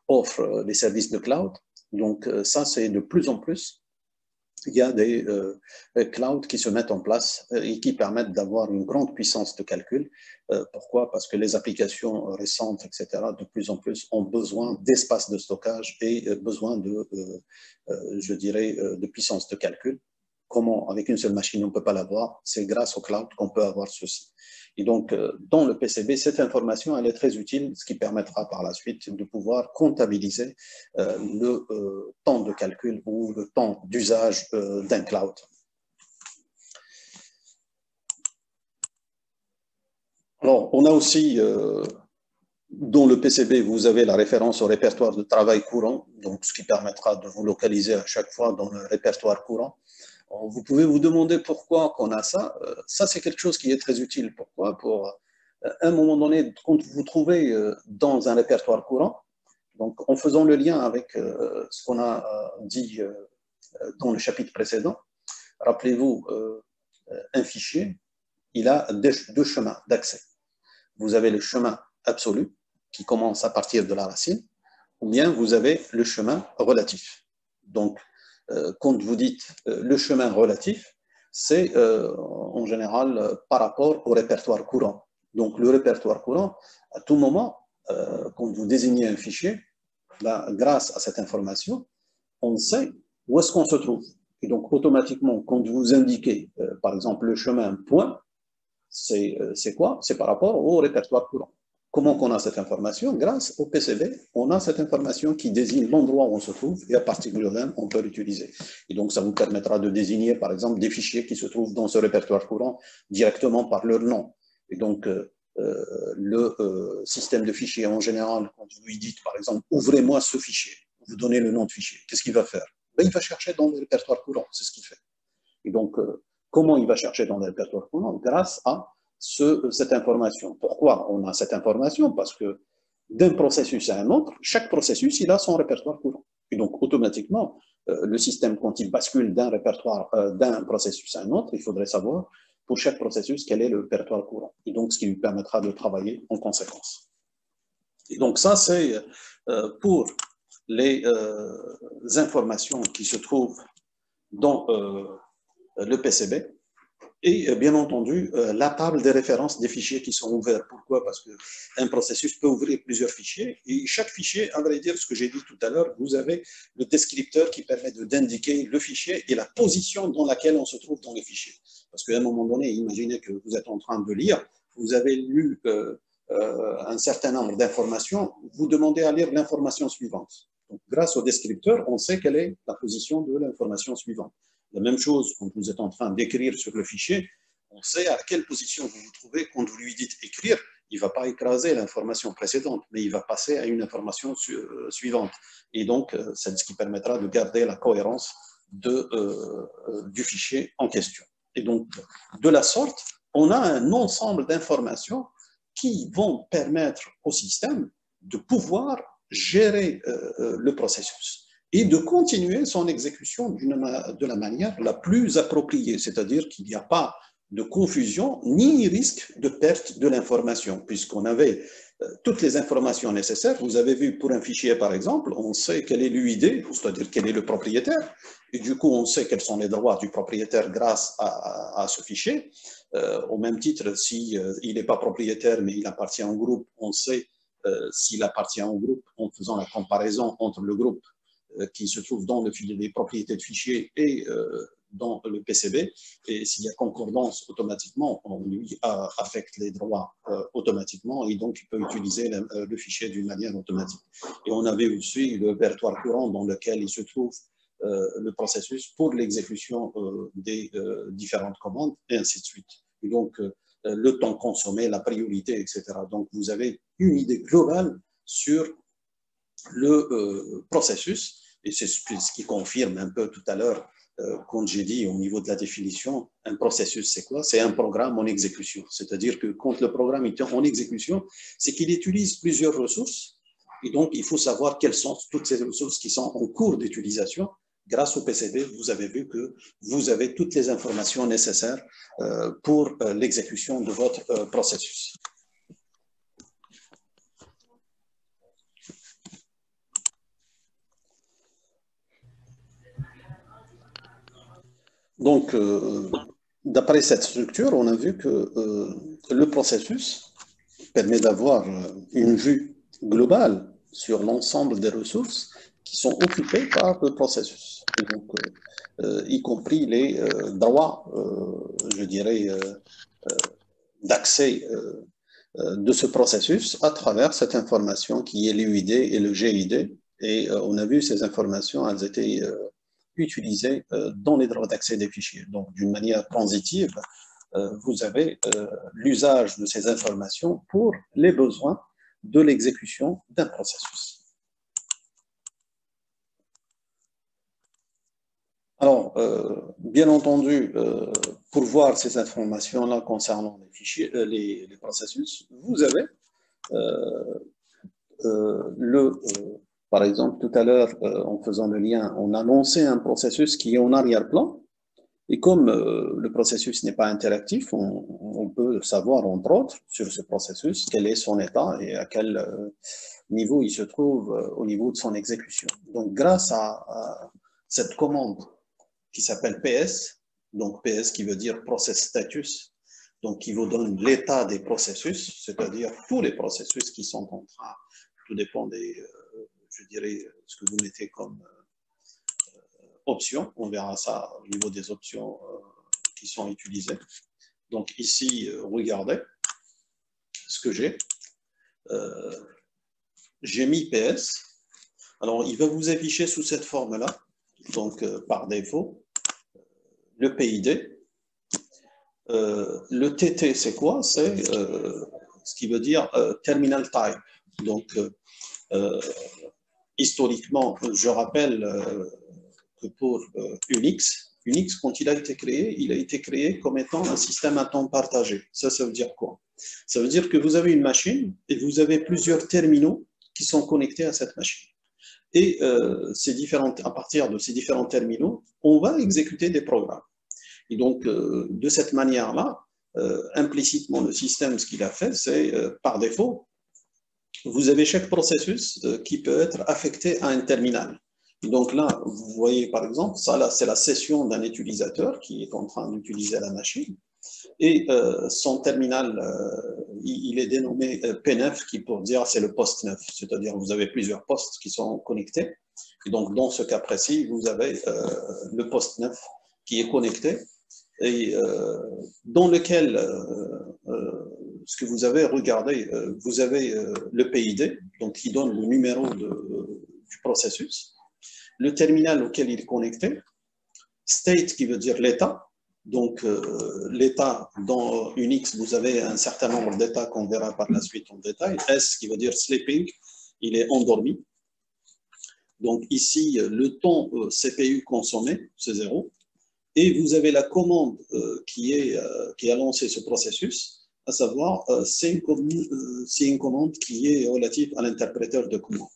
offrent des services de cloud. Donc ça, c'est de plus en plus. Il y a des clouds qui se mettent en place et qui permettent d'avoir une grande puissance de calcul. Pourquoi? Parce que les applications récentes, etc., de plus en plus ont besoin d'espace de stockage et besoin je dirais, de puissance de calcul. Comment, avec une seule machine, on ne peut pas l'avoir? C'est grâce au cloud qu'on peut avoir ceci. Et donc, dans le PCB, cette information, elle est très utile, ce qui permettra par la suite de pouvoir comptabiliser le temps de calcul ou le temps d'usage d'un cloud. Alors, on a aussi, dans le PCB, vous avez la référence au répertoire de travail courant, donc ce qui permettra de vous localiser à chaque fois dans le répertoire courant. Vous pouvez vous demander pourquoi on a ça. Ça, c'est quelque chose qui est très utile. Pourquoi? Pour un moment donné, quand vous vous trouvez dans un répertoire courant, donc en faisant le lien avec ce qu'on a dit dans le chapitre précédent, rappelez-vous, un fichier, il a deux chemins d'accès. Vous avez le chemin absolu, qui commence à partir de la racine, ou bien vous avez le chemin relatif. Donc, quand vous dites le chemin relatif, c'est en général par rapport au répertoire courant. Donc, le répertoire courant, à tout moment, quand vous désignez un fichier, là, grâce à cette information, on sait où est-ce qu'on se trouve. Et donc, automatiquement, quand vous indiquez, par exemple, le chemin point, c'est quoi? C'est par rapport au répertoire courant. Comment on a cette information? Grâce au PCB, on a cette information qui désigne l'endroit où on se trouve et à partir de là, on peut l'utiliser. Et donc, ça vous permettra de désigner, par exemple, des fichiers qui se trouvent dans ce répertoire courant directement par leur nom. Et donc, le système de fichiers en général, quand vous lui dites, par exemple, ouvrez-moi ce fichier, vous donnez le nom de fichier, qu'est-ce qu'il va faire? Ben, il va chercher dans le répertoire courant, c'est ce qu'il fait. Et donc, comment il va chercher dans le répertoire courant? Grâce à cette information. Pourquoi on a cette information? Parce que d'un processus à un autre, chaque processus, il a son répertoire courant. Et donc, automatiquement, le système, quand il bascule d'un répertoire, d'un processus à un autre, il faudrait savoir pour chaque processus quel est le répertoire courant. Et donc, ce qui lui permettra de travailler en conséquence. Et donc, ça, c'est pour les informations qui se trouvent dans le PCB. Et bien entendu, la table des références des fichiers qui sont ouverts. Pourquoi? Parce qu'un processus peut ouvrir plusieurs fichiers et chaque fichier, à vrai dire, ce que j'ai dit tout à l'heure, vous avez le descripteur qui permet d'indiquer le fichier et la position dans laquelle on se trouve dans le fichier. Parce qu'à un moment donné, imaginez que vous êtes en train de lire, vous avez lu un certain nombre d'informations, vous demandez à lire l'information suivante. Donc, grâce au descripteur, on sait quelle est la position de l'information suivante. La même chose, quand vous êtes en train d'écrire sur le fichier, on sait à quelle position vous vous trouvez. Quand vous lui dites écrire, il ne va pas écraser l'information précédente, mais il va passer à une information suivante. Et donc, c'est ce qui permettra de garder la cohérence du fichier en question. Et donc, de la sorte, on a un ensemble d'informations qui vont permettre au système de pouvoir gérer le processus et de continuer son exécution de la manière la plus appropriée, c'est-à-dire qu'il n'y a pas de confusion ni risque de perte de l'information, puisqu'on avait toutes les informations nécessaires. Vous avez vu pour un fichier, par exemple, on sait quel est l'UID, c'est-à-dire quel est le propriétaire, et du coup, on sait quels sont les droits du propriétaire grâce à ce fichier. Au même titre, s'il n'est pas propriétaire, mais il appartient au groupe, on sait s'il appartient au groupe en faisant la comparaison entre le groupe qui se trouve dans les propriétés de fichiers et dans le PCB, et s'il y a concordance automatiquement, on lui affecte les droits automatiquement, et donc il peut utiliser le fichier d'une manière automatique. Et on avait aussi le répertoire courant dans lequel il se trouve le processus pour l'exécution des différentes commandes, et ainsi de suite. Et donc, le temps consommé, la priorité, etc. Donc, vous avez une idée globale sur le processus, et c'est ce qui confirme un peu tout à l'heure quand j'ai dit au niveau de la définition, un processus, c'est quoi? C'est un programme en exécution. C'est-à-dire que quand le programme est en exécution, c'est qu'il utilise plusieurs ressources. Et donc, il faut savoir quelles sont toutes ces ressources qui sont en cours d'utilisation. Grâce au PCB, vous avez vu que vous avez toutes les informations nécessaires pour l'exécution de votre processus. Donc, d'après cette structure, on a vu que le processus permet d'avoir une vue globale sur l'ensemble des ressources qui sont occupées par le processus, et donc, y compris les droits, je dirais, d'accès de ce processus à travers cette information qui est l'UID et le GID. Et on a vu ces informations, elles étaient utilisées dans les droits d'accès des fichiers. Donc, d'une manière transitive, vous avez l'usage de ces informations pour les besoins de l'exécution d'un processus. Alors, bien entendu, pour voir ces informations-là concernant les fichiers, les processus, vous avez par exemple, tout à l'heure, en faisant le lien, on a lancé un processus qui est en arrière-plan. Et comme le processus n'est pas interactif, on peut savoir, entre autres, sur ce processus, quel est son état et à quel niveau il se trouve au niveau de son exécution. Donc, grâce à cette commande qui s'appelle PS, donc PS qui veut dire Process Status, donc qui vous donne l'état des processus, c'est-à-dire tous les processus qui sont en train, tout dépend des, je dirais, ce que vous mettez comme options. On verra ça au niveau des options qui sont utilisées. Donc ici, regardez ce que j'ai. J'ai mis PS. Alors, il va vous afficher sous cette forme-là, donc par défaut, le PID. Le TT, c'est quoi? C'est ce qui veut dire Terminal Type. Donc, historiquement, je rappelle que pour Unix, quand il a été créé comme étant un système à temps partagé. Ça veut dire quoi? Ça veut dire que vous avez une machine et vous avez plusieurs terminaux qui sont connectés à cette machine. Et à partir de ces différents terminaux, on va exécuter des programmes. Et donc, de cette manière-là, implicitement, le système, ce qu'il a fait, c'est par défaut, vous avez chaque processus qui peut être affecté à un terminal. Donc là, vous voyez par exemple, ça là, c'est la session d'un utilisateur qui est en train d'utiliser la machine. Et son terminal, il est dénommé P9, qui pour dire c'est le poste 9, c'est-à-dire vous avez plusieurs postes qui sont connectés. Et donc dans ce cas précis, vous avez le poste 9 qui est connecté et dans lequel ce que vous avez regardé, vous avez le PID, donc qui donne le numéro du processus, le terminal auquel il est connecté, state qui veut dire l'état. Donc, l'état dans Unix, vous avez un certain nombre d'états qu'on verra par la suite en détail. S qui veut dire sleeping, il est endormi. Donc ici, le temps CPU consommé, c'est 0. et vous avez la commande qui a lancé ce processus, à savoir, c'est une commande qui est relative à l'interpréteur de commande.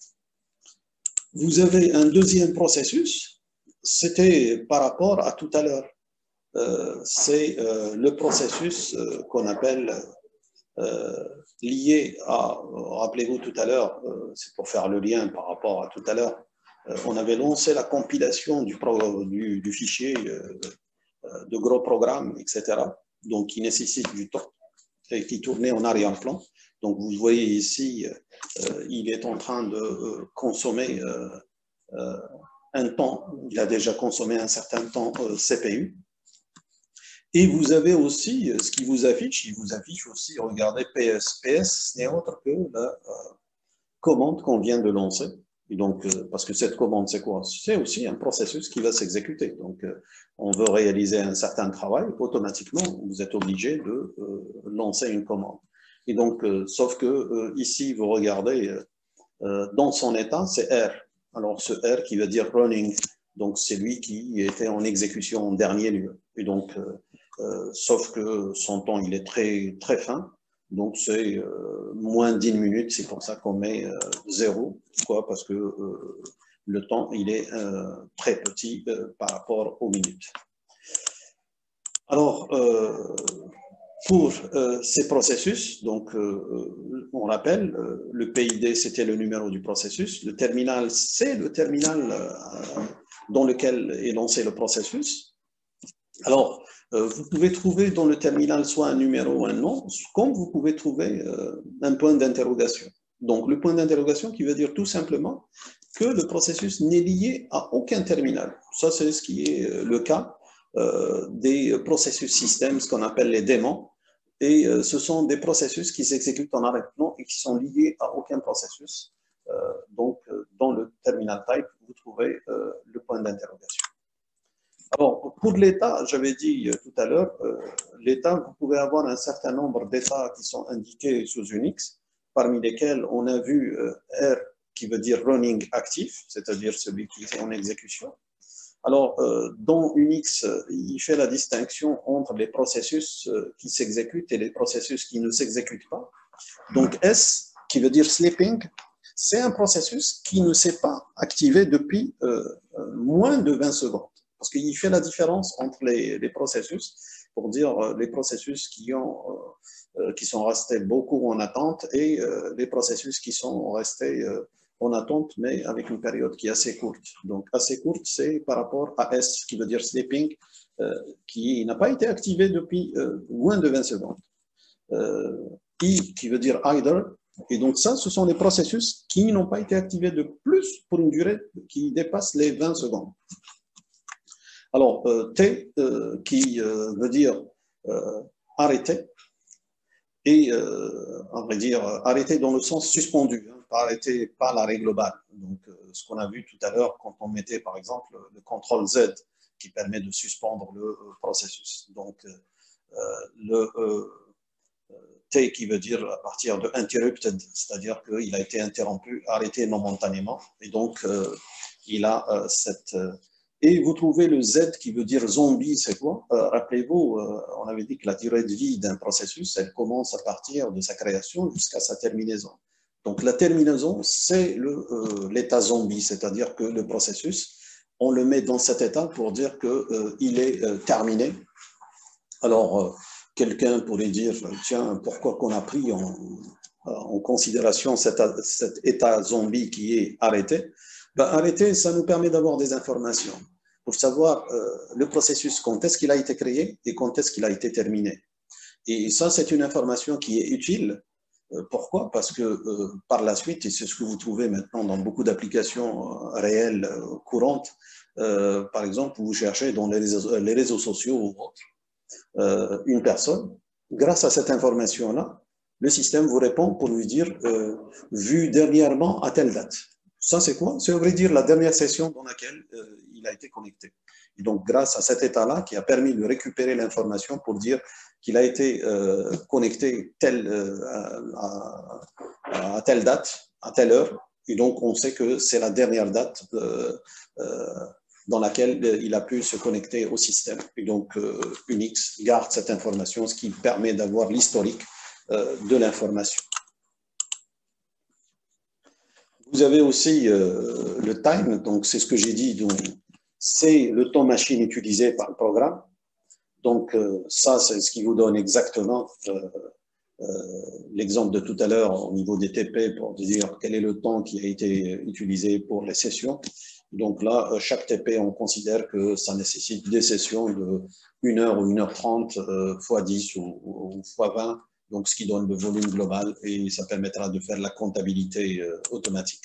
Vous avez un deuxième processus, c'était par rapport à tout à l'heure. C'est le processus qu'on appelle lié à, rappelez-vous tout à l'heure, c'est pour faire le lien par rapport à tout à l'heure, on avait lancé la compilation du fichier de gros programmes, etc., donc qui nécessite du temps et qui tournait en arrière-plan. Donc vous voyez ici, il est en train de consommer un temps, il a déjà consommé un certain temps CPU. Et vous avez aussi ce qui vous affiche, il vous affiche aussi, regardez, PS. PS, ce n'est autre que la commande qu'on vient de lancer. Et donc, parce que cette commande, c'est quoi? C'est aussi un processus qui va s'exécuter. Donc, on veut réaliser un certain travail, automatiquement, vous êtes obligé de lancer une commande. Et donc, sauf que ici, vous regardez, dans son état, c'est R. Alors, ce R qui veut dire running, donc c'est lui qui était en exécution en dernier lieu. Et donc, sauf que son temps, il est très, très fin. Donc, c'est moins d'1 minute. C'est pour ça qu'on met 0. Pourquoi? Parce que le temps, il est très petit par rapport aux minutes. Alors, pour ces processus, donc, on rappelle, le PID, c'était le numéro du processus. Le terminal, c'est le terminal dans lequel est lancé le processus. Alors, vous pouvez trouver dans le terminal soit un numéro ou un nom, comme vous pouvez trouver un point d'interrogation. Donc, le point d'interrogation qui veut dire tout simplement que le processus n'est lié à aucun terminal. Ça, c'est ce qui est le cas des processus système, ce qu'on appelle les démons. Et ce sont des processus qui s'exécutent en arrière-plan et qui sont liés à aucun processus. Donc, dans le terminal type, vous trouvez le point d'interrogation. Alors, pour l'état, j'avais dit tout à l'heure, l'état, vous pouvez avoir un certain nombre d'états qui sont indiqués sous Unix, parmi lesquels on a vu R qui veut dire running actif, c'est-à-dire celui qui est en exécution. Alors, dans Unix, il fait la distinction entre les processus qui s'exécutent et les processus qui ne s'exécutent pas. Donc, S, qui veut dire sleeping, c'est un processus qui ne s'est pas activé depuis moins de 20 secondes. Parce qu'il fait la différence entre les processus, pour dire les processus qui sont restés beaucoup en attente et les processus qui sont restés en attente, mais avec une période qui est assez courte. Donc, assez courte, c'est par rapport à S, qui veut dire sleeping, qui n'a pas été activé depuis moins de 20 secondes. I, qui veut dire idle. Et donc, ça, ce sont les processus qui n'ont pas été activés de plus pour une durée qui dépasse les 20 secondes. Alors, T, qui veut dire arrêter, et on va dire arrêter dans le sens suspendu, hein, pas arrêter, pas l'arrêt global. Donc, ce qu'on a vu tout à l'heure quand on mettait, par exemple, le contrôle Z qui permet de suspendre le processus. Donc, le T qui veut dire à partir de interrupted, c'est-à-dire qu'il a été interrompu, arrêté momentanément, et donc il a cette... Et vous trouvez le Z qui veut dire zombie, c'est quoi? Rappelez-vous, on avait dit que la durée de vie d'un processus, elle commence à partir de sa création jusqu'à sa terminaison. Donc la terminaison, c'est l'état zombie, c'est-à-dire que le processus, on le met dans cet état pour dire qu'il est terminé. Alors, quelqu'un pourrait dire, tiens, pourquoi qu'on a pris en considération cet état zombie qui est arrêté? Ben, arrêter, ça nous permet d'avoir des informations pour savoir le processus, quand est-ce qu'il a été créé et quand est-ce qu'il a été terminé. Et ça, c'est une information qui est utile. Pourquoi? Parce que par la suite, et c'est ce que vous trouvez maintenant dans beaucoup d'applications réelles, courantes, par exemple, vous cherchez dans les réseaux sociaux ou autres, une personne, grâce à cette information-là, le système vous répond pour lui dire vu dernièrement à telle date. Ça, c'est quoi? C'est, à vrai dire, la dernière session dans laquelle il a été connecté. Et donc, grâce à cet état-là, qui a permis de récupérer l'information pour dire qu'il a été connecté à telle date, à telle heure. Et donc, on sait que c'est la dernière date dans laquelle il a pu se connecter au système. Et donc, Unix garde cette information, ce qui permet d'avoir l'historique de l'information. Vous avez aussi le time, donc c'est ce que j'ai dit, c'est le temps machine utilisé par le programme. Donc, ça, c'est ce qui vous donne exactement l'exemple de tout à l'heure au niveau des TP pour dire quel est le temps qui a été utilisé pour les sessions. Donc là, chaque TP, on considère que ça nécessite des sessions de 1 heure ou 1h30 x 10 ou x 20, donc ce qui donne le volume global et ça permettra de faire la comptabilité automatique.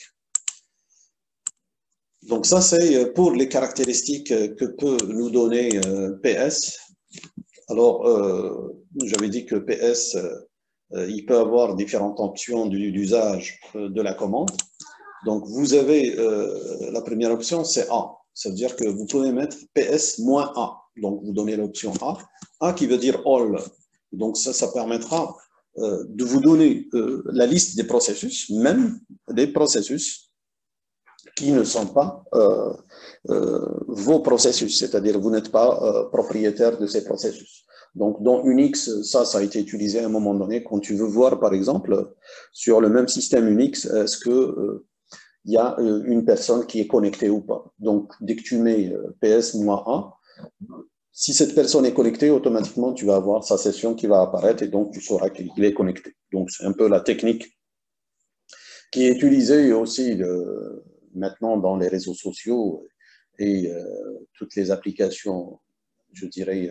Donc ça, c'est pour les caractéristiques que peut nous donner PS. Alors, j'avais dit que PS, il peut avoir différentes options d'usage de la commande. Donc, vous avez la première option, c'est A. Ça veut dire que vous pouvez mettre PS-A. Donc, vous donnez l'option A. A qui veut dire all. Donc, ça permettra de vous donner la liste des processus, même des processus qui ne sont pas vos processus. C'est-à-dire, vous n'êtes pas propriétaire de ces processus. Donc, dans Unix, ça a été utilisé à un moment donné. Quand tu veux voir, par exemple, sur le même système Unix, est-ce que il y a une personne qui est connectée ou pas. Donc, dès que tu mets PS-A, si cette personne est connectée, automatiquement, tu vas avoir sa session qui va apparaître et donc tu sauras qu'il est connecté. Donc, c'est un peu la technique qui est utilisée aussi maintenant dans les réseaux sociaux et toutes les applications, je dirais,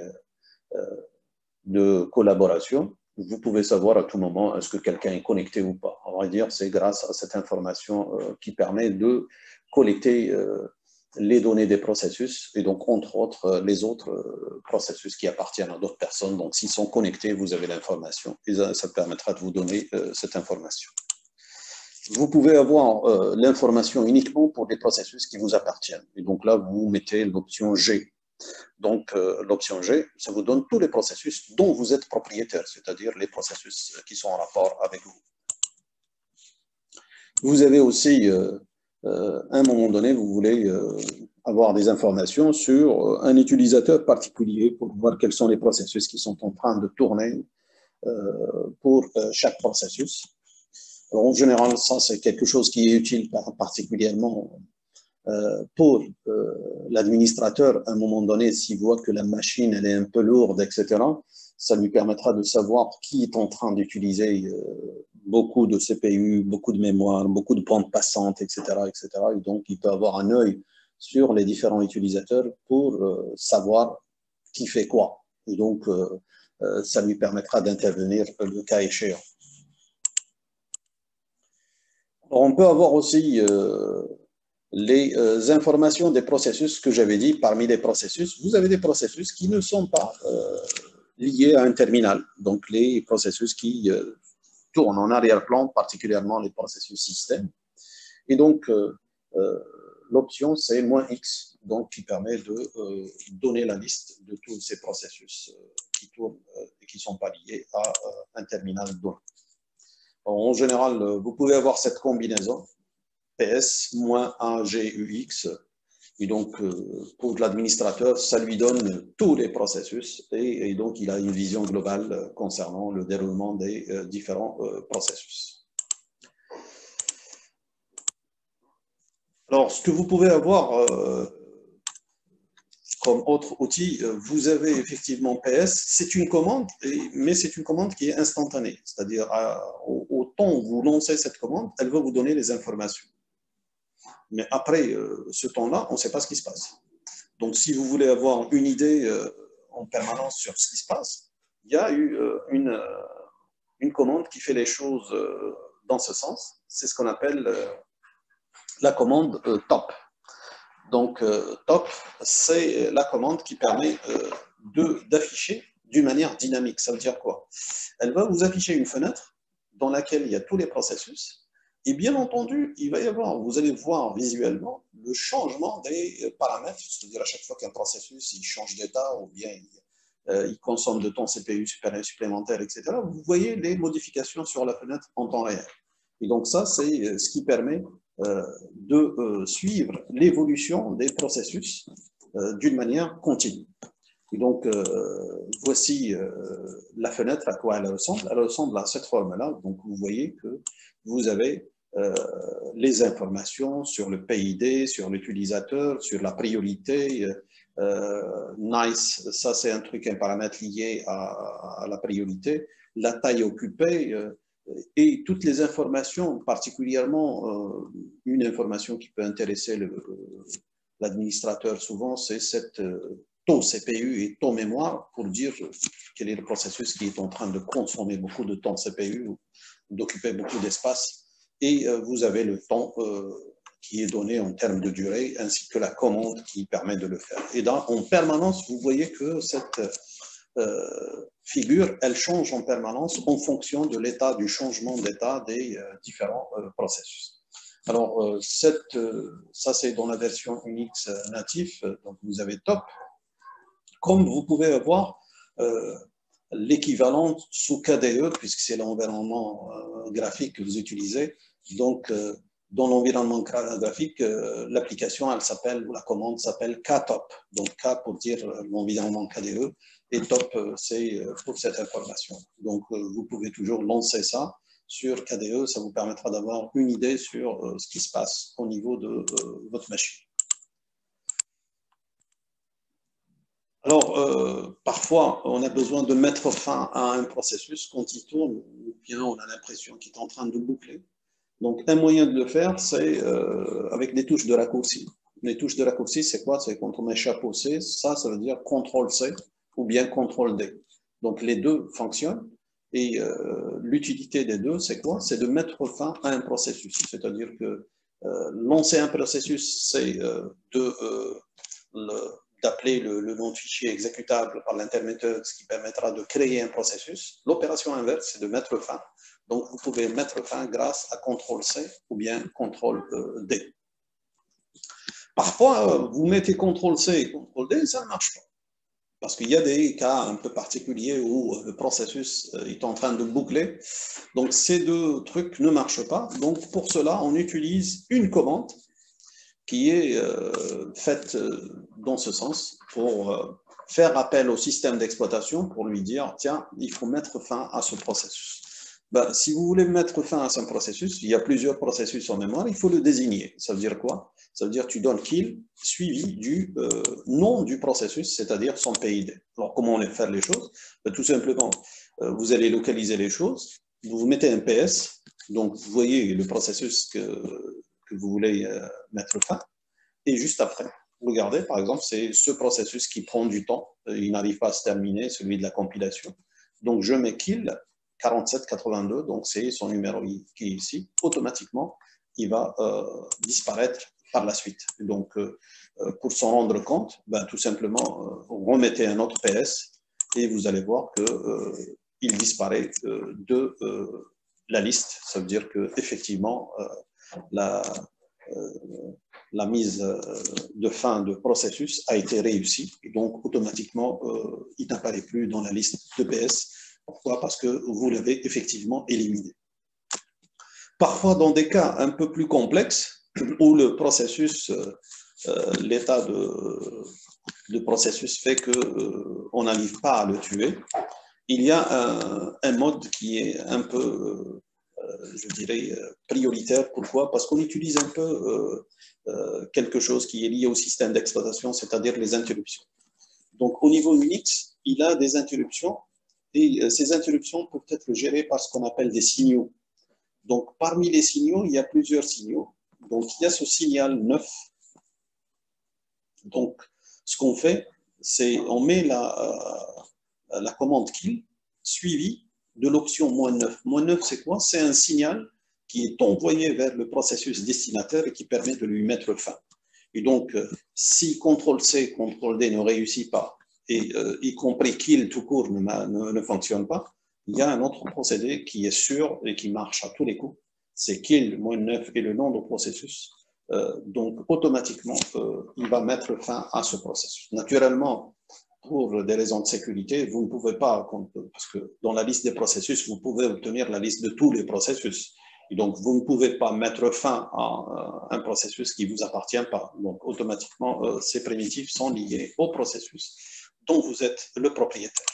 de collaboration. Vous pouvez savoir à tout moment est-ce que quelqu'un est connecté ou pas. On va dire c'est grâce à cette information qui permet de collecter les données des processus et donc entre autres les autres processus qui appartiennent à d'autres personnes. Donc s'ils sont connectés, vous avez l'information et ça permettra de vous donner cette information. Vous pouvez avoir l'information uniquement pour des processus qui vous appartiennent. Et donc là, vous mettez l'option G. Donc, l'option G, ça vous donne tous les processus dont vous êtes propriétaire, c'est-à-dire les processus qui sont en rapport avec vous. Vous avez aussi, à un moment donné, vous voulez avoir des informations sur un utilisateur particulier pour voir quels sont les processus qui sont en train de tourner pour chaque processus. Alors, en général, ça, c'est quelque chose qui est utile particulièrement pour l'administrateur, à un moment donné, s'il voit que la machine elle est un peu lourde, etc., ça lui permettra de savoir qui est en train d'utiliser beaucoup de CPU, beaucoup de mémoire, beaucoup de bandes passantes, etc., etc. Et donc, il peut avoir un œil sur les différents utilisateurs pour savoir qui fait quoi. Et donc, ça lui permettra d'intervenir le cas échéant. Alors, on peut avoir aussi les informations des processus que j'avais dit. Parmi les processus, vous avez des processus qui ne sont pas liés à un terminal. Donc, les processus qui tournent en arrière-plan, particulièrement les processus système. Et donc, l'option, c'est -X, donc qui permet de donner la liste de tous ces processus qui tournent et qui ne sont pas liés à un terminal donné. En général, vous pouvez avoir cette combinaison PS-AGUX. Et donc, pour l'administrateur, ça lui donne tous les processus et donc il a une vision globale concernant le déroulement des différents processus. Alors, ce que vous pouvez avoir comme autre outil, vous avez effectivement PS, c'est une commande, mais c'est une commande qui est instantanée. C'est-à-dire, au temps où vous lancez cette commande, elle va vous donner les informations. Mais après ce temps-là, on ne sait pas ce qui se passe. Donc, si vous voulez avoir une idée en permanence sur ce qui se passe, il y a eu une commande qui fait les choses dans ce sens. C'est ce qu'on appelle la commande top. Donc, top, c'est la commande qui permet d'afficher d'une manière dynamique. Ça veut dire quoi? Elle va vous afficher une fenêtre dans laquelle il y a tous les processus. Et bien entendu, il va y avoir, vous allez voir visuellement le changement des paramètres, c'est-à-dire à chaque fois qu'un processus il change d'état ou bien il consomme de temps CPU supplémentaire, etc., vous voyez les modifications sur la fenêtre en temps réel. Et donc ça, c'est ce qui permet de suivre l'évolution des processus d'une manière continue. Et donc, voici la fenêtre, à quoi elle ressemble. Elle ressemble à cette forme-là. Donc, vous voyez que vous avez les informations sur le PID, sur l'utilisateur, sur la priorité. Nice, ça c'est un truc, un paramètre lié à la priorité. La taille occupée et toutes les informations, particulièrement une information qui peut intéresser l'administrateur souvent, c'est cette taux CPU et taux mémoire pour dire quel est le processus qui est en train de consommer beaucoup de temps CPU, d'occuper beaucoup d'espace. Et vous avez le temps qui est donné en termes de durée, ainsi que la commande qui permet de le faire. Et en permanence, vous voyez que cette figure, elle change en permanence en fonction de l'état, du changement d'état des différents processus. Alors, ça c'est dans la version Unix natif, donc vous avez top. Comme vous pouvez voir, l'équivalent sous KDE, puisque c'est l'environnement graphique que vous utilisez. Donc, dans l'environnement graphique, l'application, elle s'appelle, ou la commande s'appelle KTOP. Donc, K pour dire l'environnement KDE, et top, c'est pour cette information. Donc, vous pouvez toujours lancer ça sur KDE, ça vous permettra d'avoir une idée sur ce qui se passe au niveau de votre machine. Alors, parfois, on a besoin de mettre fin à un processus quand il tourne, ou bien on a l'impression qu'il est en train de boucler. Donc, un moyen de le faire, c'est avec des touches de raccourci. Les touches de raccourci, c'est quoi? C'est quand on met chapeau C, ça veut dire CTRL-C ou bien CTRL-D. Donc, les deux fonctionnent. Et l'utilité des deux, c'est quoi? C'est de mettre fin à un processus. C'est-à-dire que lancer un processus, c'est d'appeler le nom de fichier exécutable par l'intermédiaire, ce qui permettra de créer un processus. L'opération inverse, c'est de mettre fin. Donc, vous pouvez mettre fin grâce à CTRL-C ou bien CTRL-D. Parfois, vous mettez CTRL-C et CTRL-D, ça ne marche pas. Parce qu'il y a des cas un peu particuliers où le processus est en train de boucler. Donc, ces deux trucs ne marchent pas. Donc, pour cela, on utilise une commande qui est faite dans ce sens pour faire appel au système d'exploitation pour lui dire, tiens, il faut mettre fin à ce processus. Ben, si vous voulez mettre fin à ce processus, il y a plusieurs processus en mémoire, il faut le désigner. Ça veut dire quoi? Ça veut dire que tu donnes kill suivi du nom du processus, c'est-à-dire son PID. Alors, comment on fait les choses? Ben, tout simplement, vous allez localiser les choses, vous mettez un PS, donc vous voyez le processus que vous voulez mettre fin, et juste après, regardez, par exemple, c'est ce processus qui prend du temps, il n'arrive pas à se terminer, celui de la compilation. Donc, je mets kill 4782, donc c'est son numéro qui est ici, automatiquement, il va disparaître par la suite. Donc, pour s'en rendre compte, ben, tout simplement, remettez un autre PS et vous allez voir qu'il disparaît de la liste. Ça veut dire qu'effectivement, la mise de fin de processus a été réussie. Et donc, automatiquement, il n'apparaît plus dans la liste de PS. Pourquoi? Parce que vous l'avez effectivement éliminé. Parfois, dans des cas un peu plus complexes, où le processus, l'état de processus fait qu'on n'arrive pas à le tuer, il y a un mode qui est un peu, je dirais, prioritaire. Pourquoi? Parce qu'on utilise un peu quelque chose qui est lié au système d'exploitation, c'est-à-dire les interruptions. Donc, au niveau Unix, il a des interruptions, et ces interruptions peuvent être gérées par ce qu'on appelle des signaux. Donc, parmi les signaux, il y a plusieurs signaux. Donc, il y a ce signal 9. Donc, ce qu'on fait, c'est on met la commande kill suivie de l'option -9. -9, c'est quoi? C'est un signal qui est envoyé vers le processus destinataire et qui permet de lui mettre fin. Et donc, si CTRL-C, CTRL-D ne réussit pas, et y compris kill tout court ne fonctionne pas, il y a un autre procédé qui est sûr et qui marche à tous les coups. C'est kill -9 et le nom du processus. Donc, automatiquement, il va mettre fin à ce processus. Naturellement, pour des raisons de sécurité, vous ne pouvez pas, parce que dans la liste des processus, vous pouvez obtenir la liste de tous les processus. Et donc, vous ne pouvez pas mettre fin à un processus qui ne vous appartient pas. Donc, automatiquement, ces primitifs sont liés au processus dont vous êtes le propriétaire.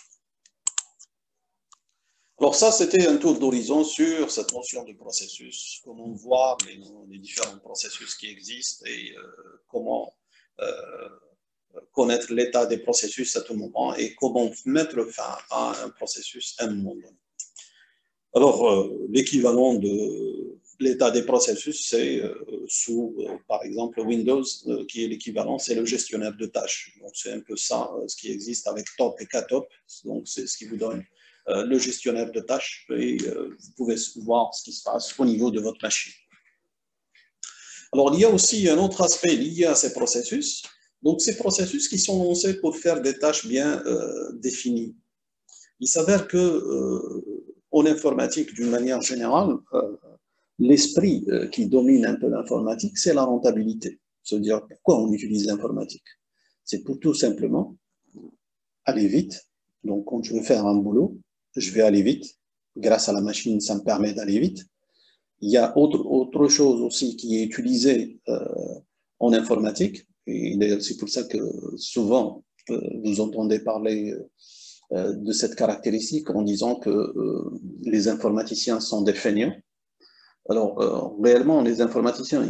Alors ça, c'était un tour d'horizon sur cette notion de processus, comment voir les différents processus qui existent et comment connaître l'état des processus à tout moment et comment mettre fin à un processus à un moment donné. Alors, l'équivalent de l'état des processus, c'est sous, par exemple, Windows, qui est l'équivalent, c'est le gestionnaire de tâches. Donc, c'est un peu ça, ce qui existe avec Top et Ktop. Donc, c'est ce qui vous donne le gestionnaire de tâches et vous pouvez voir ce qui se passe au niveau de votre machine. Alors, il y a aussi un autre aspect lié à ces processus. Donc, ces processus qui sont lancés pour faire des tâches bien définies. Il s'avère que en informatique, d'une manière générale, l'esprit qui domine un peu l'informatique, c'est la rentabilité. C'est-à-dire, pourquoi on utilise l'informatique? C'est pour tout simplement aller vite. Donc, quand je veux faire un boulot, je vais aller vite. Grâce à la machine, ça me permet d'aller vite. Il y a autre chose aussi qui est utilisée en informatique. Et d'ailleurs, c'est pour ça que souvent, vous entendez parler de cette caractéristique en disant que les informaticiens sont des feignants. Alors, réellement, les informaticiens,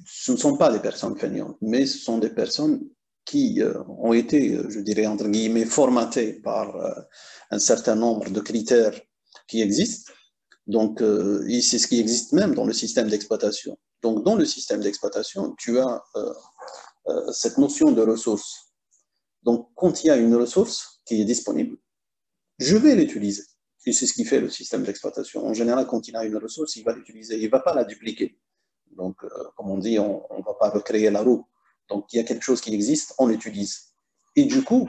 ce ne sont pas des personnes feignantes, mais ce sont des personnes qui ont été, je dirais, entre guillemets, formatées par un certain nombre de critères qui existent. Donc, c'est ce qui existe même dans le système d'exploitation. Donc, dans le système d'exploitation, tu as cette notion de ressource. Donc, quand il y a une ressource qui est disponible, je vais l'utiliser. Et c'est ce qui fait le système d'exploitation. En général, quand il a une ressource, il va l'utiliser. Il ne va pas la dupliquer. Donc, comme on dit, on ne va pas recréer la roue. Donc, il y a quelque chose qui existe, on l'utilise. Et du coup,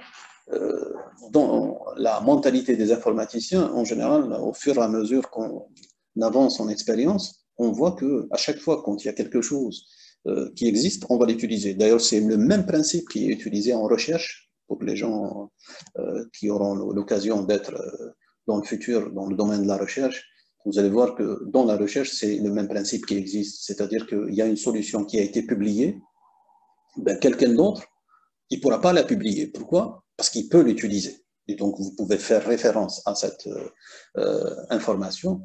dans la mentalité des informaticiens, en général, au fur et à mesure qu'on avance en expérience, on voit qu'à chaque fois, quand il y a quelque chose qui existe, on va l'utiliser. D'ailleurs, c'est le même principe qui est utilisé en recherche pour les gens qui auront l'occasion d'être dans le futur, dans le domaine de la recherche. Vous allez voir que dans la recherche, c'est le même principe qui existe. C'est-à-dire qu'il y a une solution qui a été publiée, ben, quelqu'un d'autre, il ne pourra pas la publier. Pourquoi? Parce qu'il peut l'utiliser. Et donc, vous pouvez faire référence à cette information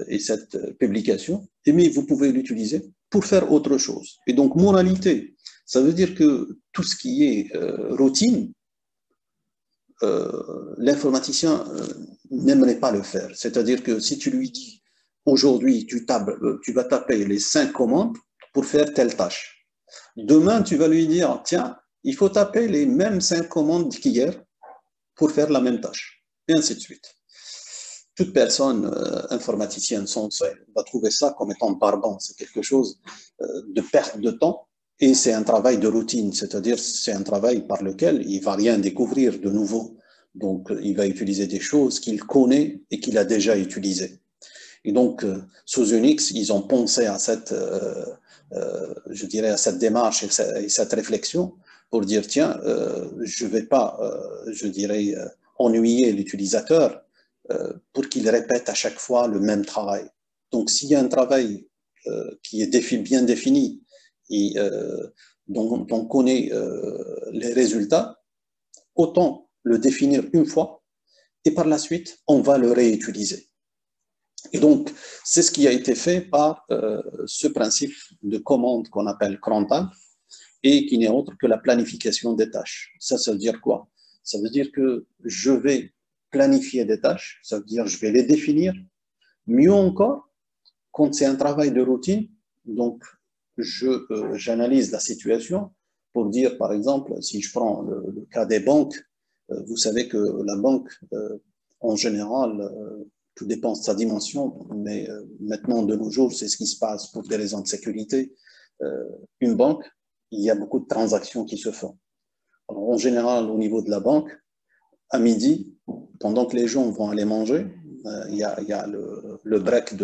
et cette publication, mais vous pouvez l'utiliser pour faire autre chose. Et donc, moralité, ça veut dire que tout ce qui est routine, l'informaticien n'aimerait pas le faire. C'est-à-dire que si tu lui dis, aujourd'hui, tu vas taper les 5 commandes pour faire telle tâche. Demain, tu vas lui dire, tiens, il faut taper les mêmes 5 commandes qu'hier pour faire la même tâche. Et ainsi de suite. Toute personne informaticienne va trouver ça comme étant barbant. C'est quelque chose de perte de temps. Et c'est un travail de routine, c'est-à-dire c'est un travail par lequel il ne va rien découvrir de nouveau. Donc, il va utiliser des choses qu'il connaît et qu'il a déjà utilisées. Et donc, sous Unix, ils ont pensé à cette, je dirais, à cette démarche et cette réflexion pour dire, tiens, je ne vais pas, je dirais, ennuyer l'utilisateur pour qu'il répète à chaque fois le même travail. Donc, s'il y a un travail qui est bien défini, et dont on connaît les résultats, autant le définir une fois et par la suite, on va le réutiliser. Et donc, c'est ce qui a été fait par ce principe de commande qu'on appelle crontab et qui n'est autre que la planification des tâches. Ça veut dire quoi? Ça veut dire que je vais planifier des tâches, ça veut dire je vais les définir. Mieux encore, quand c'est un travail de routine, donc j'analyse la situation pour dire, par exemple, si je prends le cas des banques, vous savez que la banque, en général, tout dépend de sa dimension, mais maintenant, de nos jours, c'est ce qui se passe pour des raisons de sécurité. Une banque, il y a beaucoup de transactions qui se font. Alors, en général, au niveau de la banque, à midi, pendant que les gens vont aller manger, il y a le break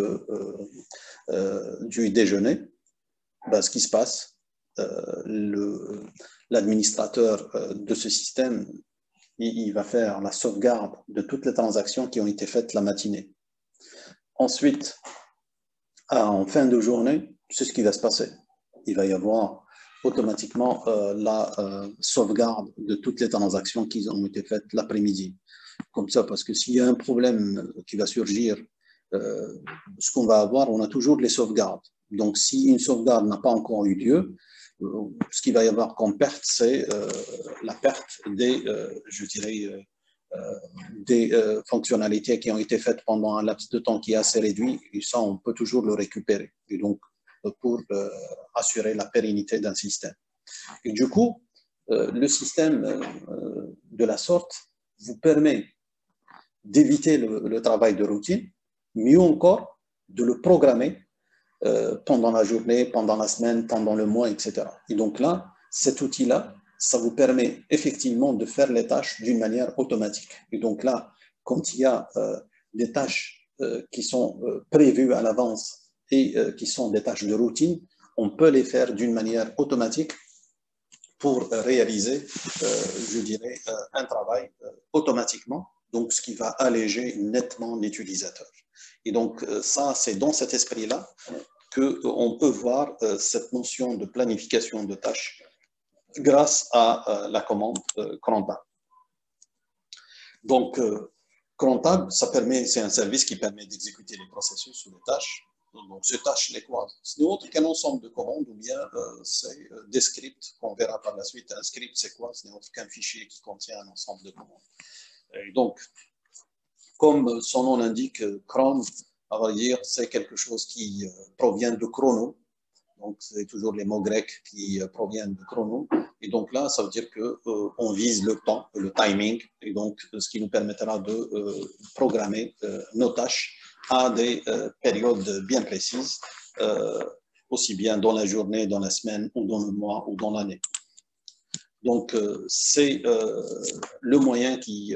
du déjeuner. Ben, ce qui se passe, l'administrateur de ce système, il va faire la sauvegarde de toutes les transactions qui ont été faites la matinée. Ensuite, en fin de journée, c'est ce qui va se passer. Il va y avoir automatiquement la sauvegarde de toutes les transactions qui ont été faites l'après-midi. Comme ça, parce que s'il y a un problème qui va surgir, ce qu'on va avoir, on a toujours les sauvegardes. Donc, si une sauvegarde n'a pas encore eu lieu, ce qu'il va y avoir comme perte, c'est la perte des, je dirais, des fonctionnalités qui ont été faites pendant un laps de temps qui est assez réduit, et ça, on peut toujours le récupérer. Et donc, pour assurer la pérennité d'un système. Et du coup, le système de la sorte vous permet d'éviter le travail de routine, mieux encore, de le programmer pendant la journée, pendant la semaine, pendant le mois, etc. Et donc là, cet outil-là, ça vous permet effectivement de faire les tâches d'une manière automatique. Et donc là, quand il y a des tâches qui sont prévues à l'avance et qui sont des tâches de routine, on peut les faire d'une manière automatique pour réaliser, je dirais, un travail automatiquement, donc ce qui va alléger nettement l'utilisateur. Et donc ça, c'est dans cet esprit-là qu'on peut voir cette notion de planification de tâches grâce à la commande crontab. Donc, crontab, c'est un service qui permet d'exécuter les processus ou les tâches. Donc, ces tâches, les quoi? Ce n'est autre qu'un ensemble de commandes ou bien c'est des scripts qu'on verra par la suite. Un script, c'est quoi? Ce n'est autre qu'un fichier qui contient un ensemble de commandes. Et donc, comme son nom l'indique, cron, à vrai dire, c'est quelque chose qui provient de chrono. Donc, c'est toujours les mots grecs qui proviennent de chrono. Et donc là, ça veut dire qu'on vise le temps, le timing, et donc ce qui nous permettra de programmer nos tâches à des périodes bien précises, aussi bien dans la journée, dans la semaine, ou dans le mois, ou dans l'année. Donc, c'est le moyen qui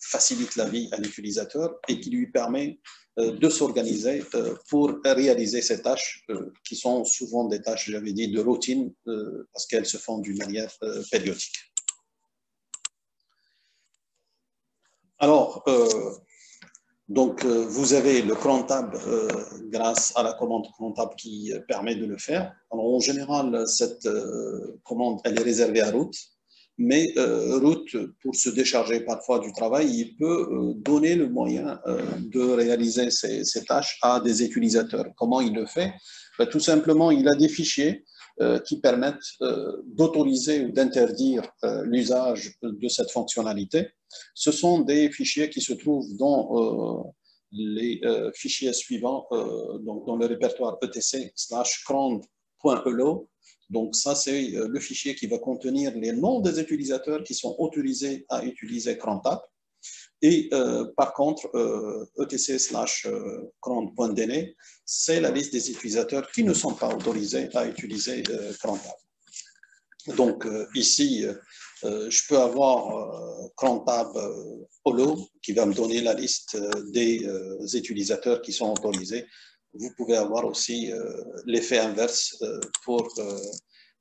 facilite la vie à l'utilisateur et qui lui permet de s'organiser pour réaliser ces tâches qui sont souvent des tâches, j'avais dit, de routine parce qu'elles se font d'une manière périodique. Alors, donc, vous avez le crontab grâce à la commande crontab qui permet de le faire. Alors, en général, cette commande, elle est réservée à root, mais root, pour se décharger parfois du travail, il peut donner le moyen de réaliser ces tâches à des utilisateurs. Comment il le fait? Ben, tout simplement, il a des fichiers qui permettent d'autoriser ou d'interdire l'usage de cette fonctionnalité. Ce sont des fichiers qui se trouvent dans les fichiers suivants, donc dans le répertoire etc/cron.elo. Donc ça, c'est le fichier qui va contenir les noms des utilisateurs qui sont autorisés à utiliser crontab. Et par contre, etc/cron.dn, c'est la liste des utilisateurs qui ne sont pas autorisés à utiliser crontab. Donc ici, je peux avoir crontab holo qui va me donner la liste des utilisateurs qui sont autorisés. Vous pouvez avoir aussi l'effet inverse pour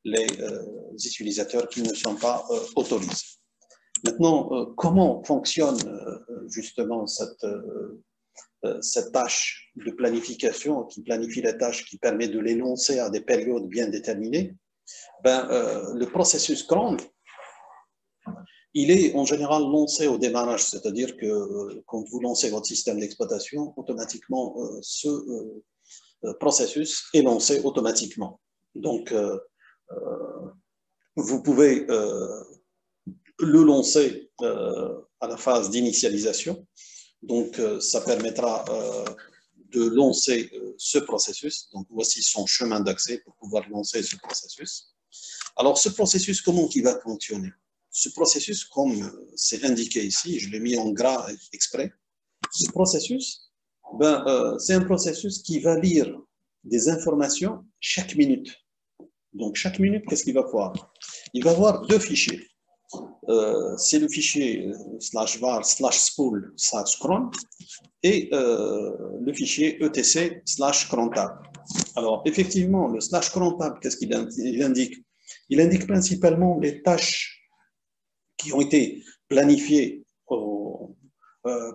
les utilisateurs qui ne sont pas autorisés. Maintenant, comment fonctionne justement cette tâche de planification qui planifie les tâches, qui permet de les lancer à des périodes bien déterminées? Ben, le processus cron, il est en général lancé au démarrage, c'est-à-dire que quand vous lancez votre système d'exploitation, automatiquement, ce processus est lancé automatiquement. Donc, vous pouvez le lancer à la phase d'initialisation. Donc, ça permettra de lancer ce processus. Donc, voici son chemin d'accès pour pouvoir lancer ce processus. Alors, ce processus, comment il va fonctionner? Ce processus, comme c'est indiqué ici, je l'ai mis en gras exprès, ce processus, c'est un processus qui va lire des informations chaque minute. Donc, chaque minute, qu'est-ce qu'il va voir? Il va voir deux fichiers. C'est le fichier /var/spool/cron et le fichier etc/crontab. Alors, effectivement, le /crontab, qu'est-ce qu'il indique? Il indique principalement les tâches qui ont été planifiées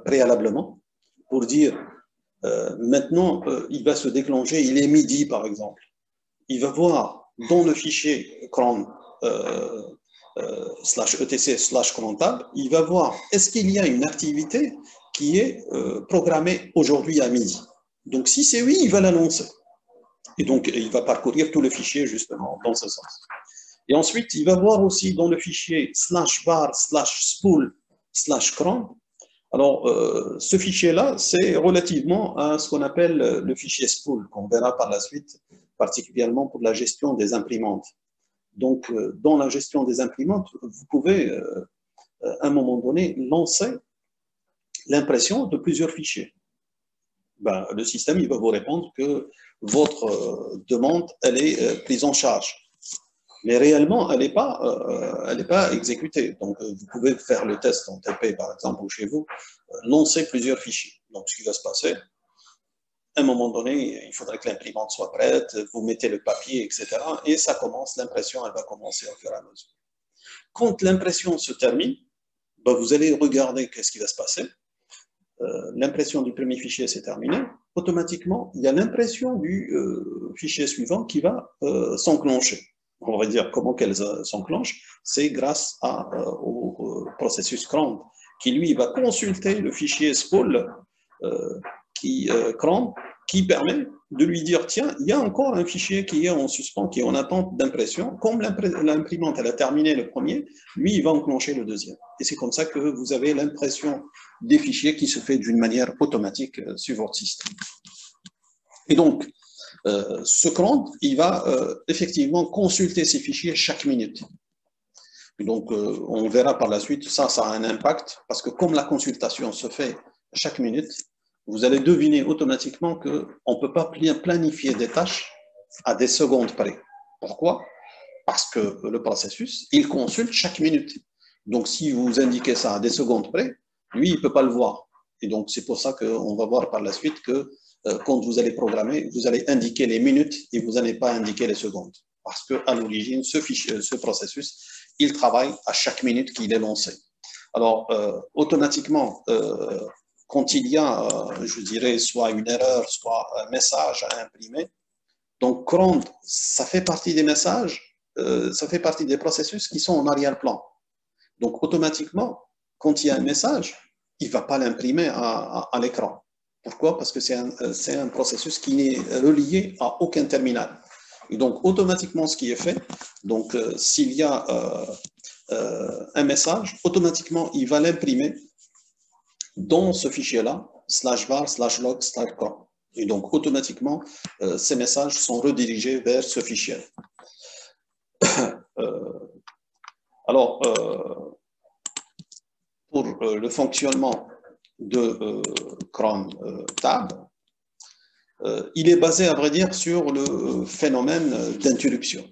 préalablement pour dire Maintenant, il va se déclencher, il est midi par exemple. Il va voir dans le fichier cron /etc/crontab, il va voir est-ce qu'il y a une activité qui est programmée aujourd'hui à midi. Donc si c'est oui, il va l'annoncer. Et donc il va parcourir tout le fichier justement dans ce sens. Et ensuite, il va voir aussi dans le fichier /var/spool/cron. Alors, ce fichier-là, c'est relativement à ce qu'on appelle le fichier spool, qu'on verra par la suite, particulièrement pour la gestion des imprimantes. Donc, dans la gestion des imprimantes, vous pouvez, à un moment donné, lancer l'impression de plusieurs fichiers. Ben, le système il va vous répondre que votre demande, elle est prise en charge. Mais réellement, elle n'est pas exécutée. Donc, vous pouvez faire le test en TP, par exemple, ou chez vous, lancer plusieurs fichiers. Donc, ce qui va se passer, à un moment donné, il faudrait que l'imprimante soit prête, vous mettez le papier, etc. Et ça commence, l'impression, elle va commencer au fur et à mesure. Quand l'impression se termine, ben, vous allez regarder qu'est-ce qui va se passer. L'impression du premier fichier s'est terminée. Automatiquement, il y a l'impression du fichier suivant qui va s'enclencher. On va dire comment qu'elle s'enclenche, c'est grâce au processus cron qui lui va consulter le fichier spool cron qui permet de lui dire tiens, il y a encore un fichier qui est en suspens, qui est en attente d'impression. Comme l'imprimante elle a terminé le premier, lui il va enclencher le deuxième. Et c'est comme ça que vous avez l'impression des fichiers qui se fait d'une manière automatique sur votre système. Et donc, ce cron, il va effectivement consulter ces fichiers chaque minute. Et donc, on verra par la suite, ça a un impact, parce que comme la consultation se fait chaque minute, vous allez deviner automatiquement qu'on ne peut pas planifier des tâches à des secondes près. Pourquoi? Parce que le processus, il consulte chaque minute. Donc, si vous indiquez ça à des secondes près, lui, il ne peut pas le voir. Et donc, c'est pour ça qu'on va voir par la suite que quand vous allez programmer, vous allez indiquer les minutes et vous n'allez pas indiquer les secondes. Parce qu'à l'origine, ce processus, il travaille à chaque minute qu'il est lancé. Alors, automatiquement, quand il y a, je dirais, soit une erreur, soit un message à imprimer, donc cron, ça fait partie des messages, ça fait partie des processus qui sont en arrière-plan. Donc, automatiquement, quand il y a un message, il ne va pas l'imprimer à l'écran. Pourquoi? Parce que c'est un processus qui n'est relié à aucun terminal. Et donc, automatiquement, ce qui est fait, donc s'il y a un message, automatiquement, il va l'imprimer dans ce fichier-là, /var/log/cron. Et donc, automatiquement, ces messages sont redirigés vers ce fichier. Alors, pour le fonctionnement de crontab, il est basé, à vrai dire, sur le phénomène d'interruption.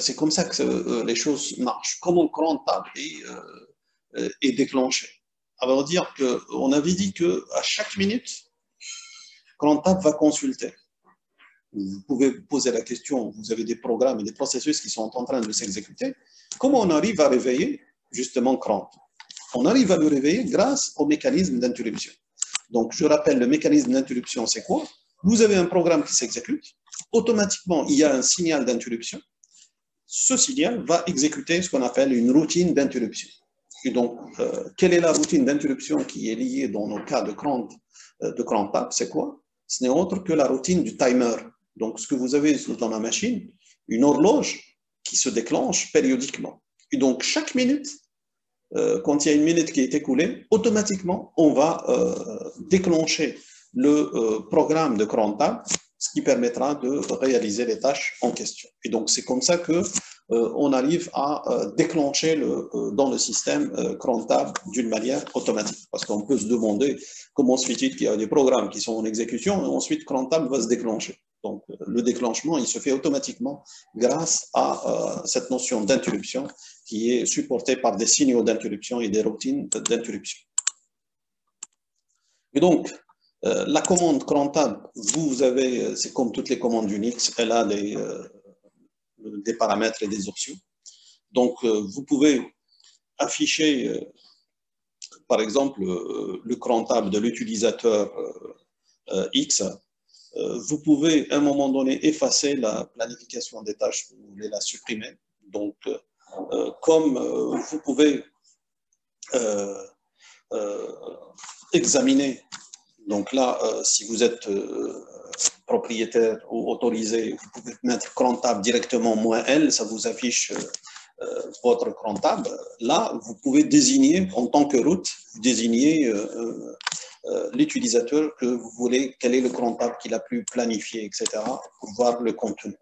C'est comme ça que les choses marchent. Comment crontab est déclenché. À vrai dire qu'on avait dit qu'à chaque minute, crontab va consulter. Vous pouvez vous poser la question, vous avez des programmes et des processus qui sont en train de s'exécuter. Comment on arrive à réveiller justement cron? On arrive à le réveiller grâce au mécanisme d'interruption. Donc, je rappelle, le mécanisme d'interruption, c'est quoi? Vous avez un programme qui s'exécute. Automatiquement, il y a un signal d'interruption. Ce signal va exécuter ce qu'on appelle une routine d'interruption. Et donc, quelle est la routine d'interruption qui est liée dans nos cas de crontab? C'est quoi? Ce n'est autre que la routine du timer. Donc, ce que vous avez dans la machine, une horloge qui se déclenche périodiquement. Et donc, chaque minute, quand il y a une minute qui est écoulée, automatiquement, on va déclencher le programme de crontab, ce qui permettra de réaliser les tâches en question. Et donc, c'est comme ça qu'on arrive à déclencher dans le système crontab d'une manière automatique. Parce qu'on peut se demander comment se fait-il qu'il y a des programmes qui sont en exécution et ensuite crontab va se déclencher. Donc, le déclenchement, il se fait automatiquement grâce à cette notion d'interruption qui est supportée par des signaux d'interruption et des routines d'interruption. Et donc, la commande crontab, vous avez, c'est comme toutes les commandes Unix, elle a des paramètres et des options. Donc, vous pouvez afficher, par exemple, le crontab de l'utilisateur X, vous pouvez à un moment donné effacer la planification des tâches, vous voulez la supprimer. Donc, comme vous pouvez examiner, donc là, si vous êtes propriétaire ou autorisé, vous pouvez mettre comptable directement moins L, ça vous affiche votre comptable. Là, vous pouvez désigner en tant que route, vous désignez l'utilisateur que vous voulez, quel est le comptable qu'il a pu planifier, etc., pour voir le contenu.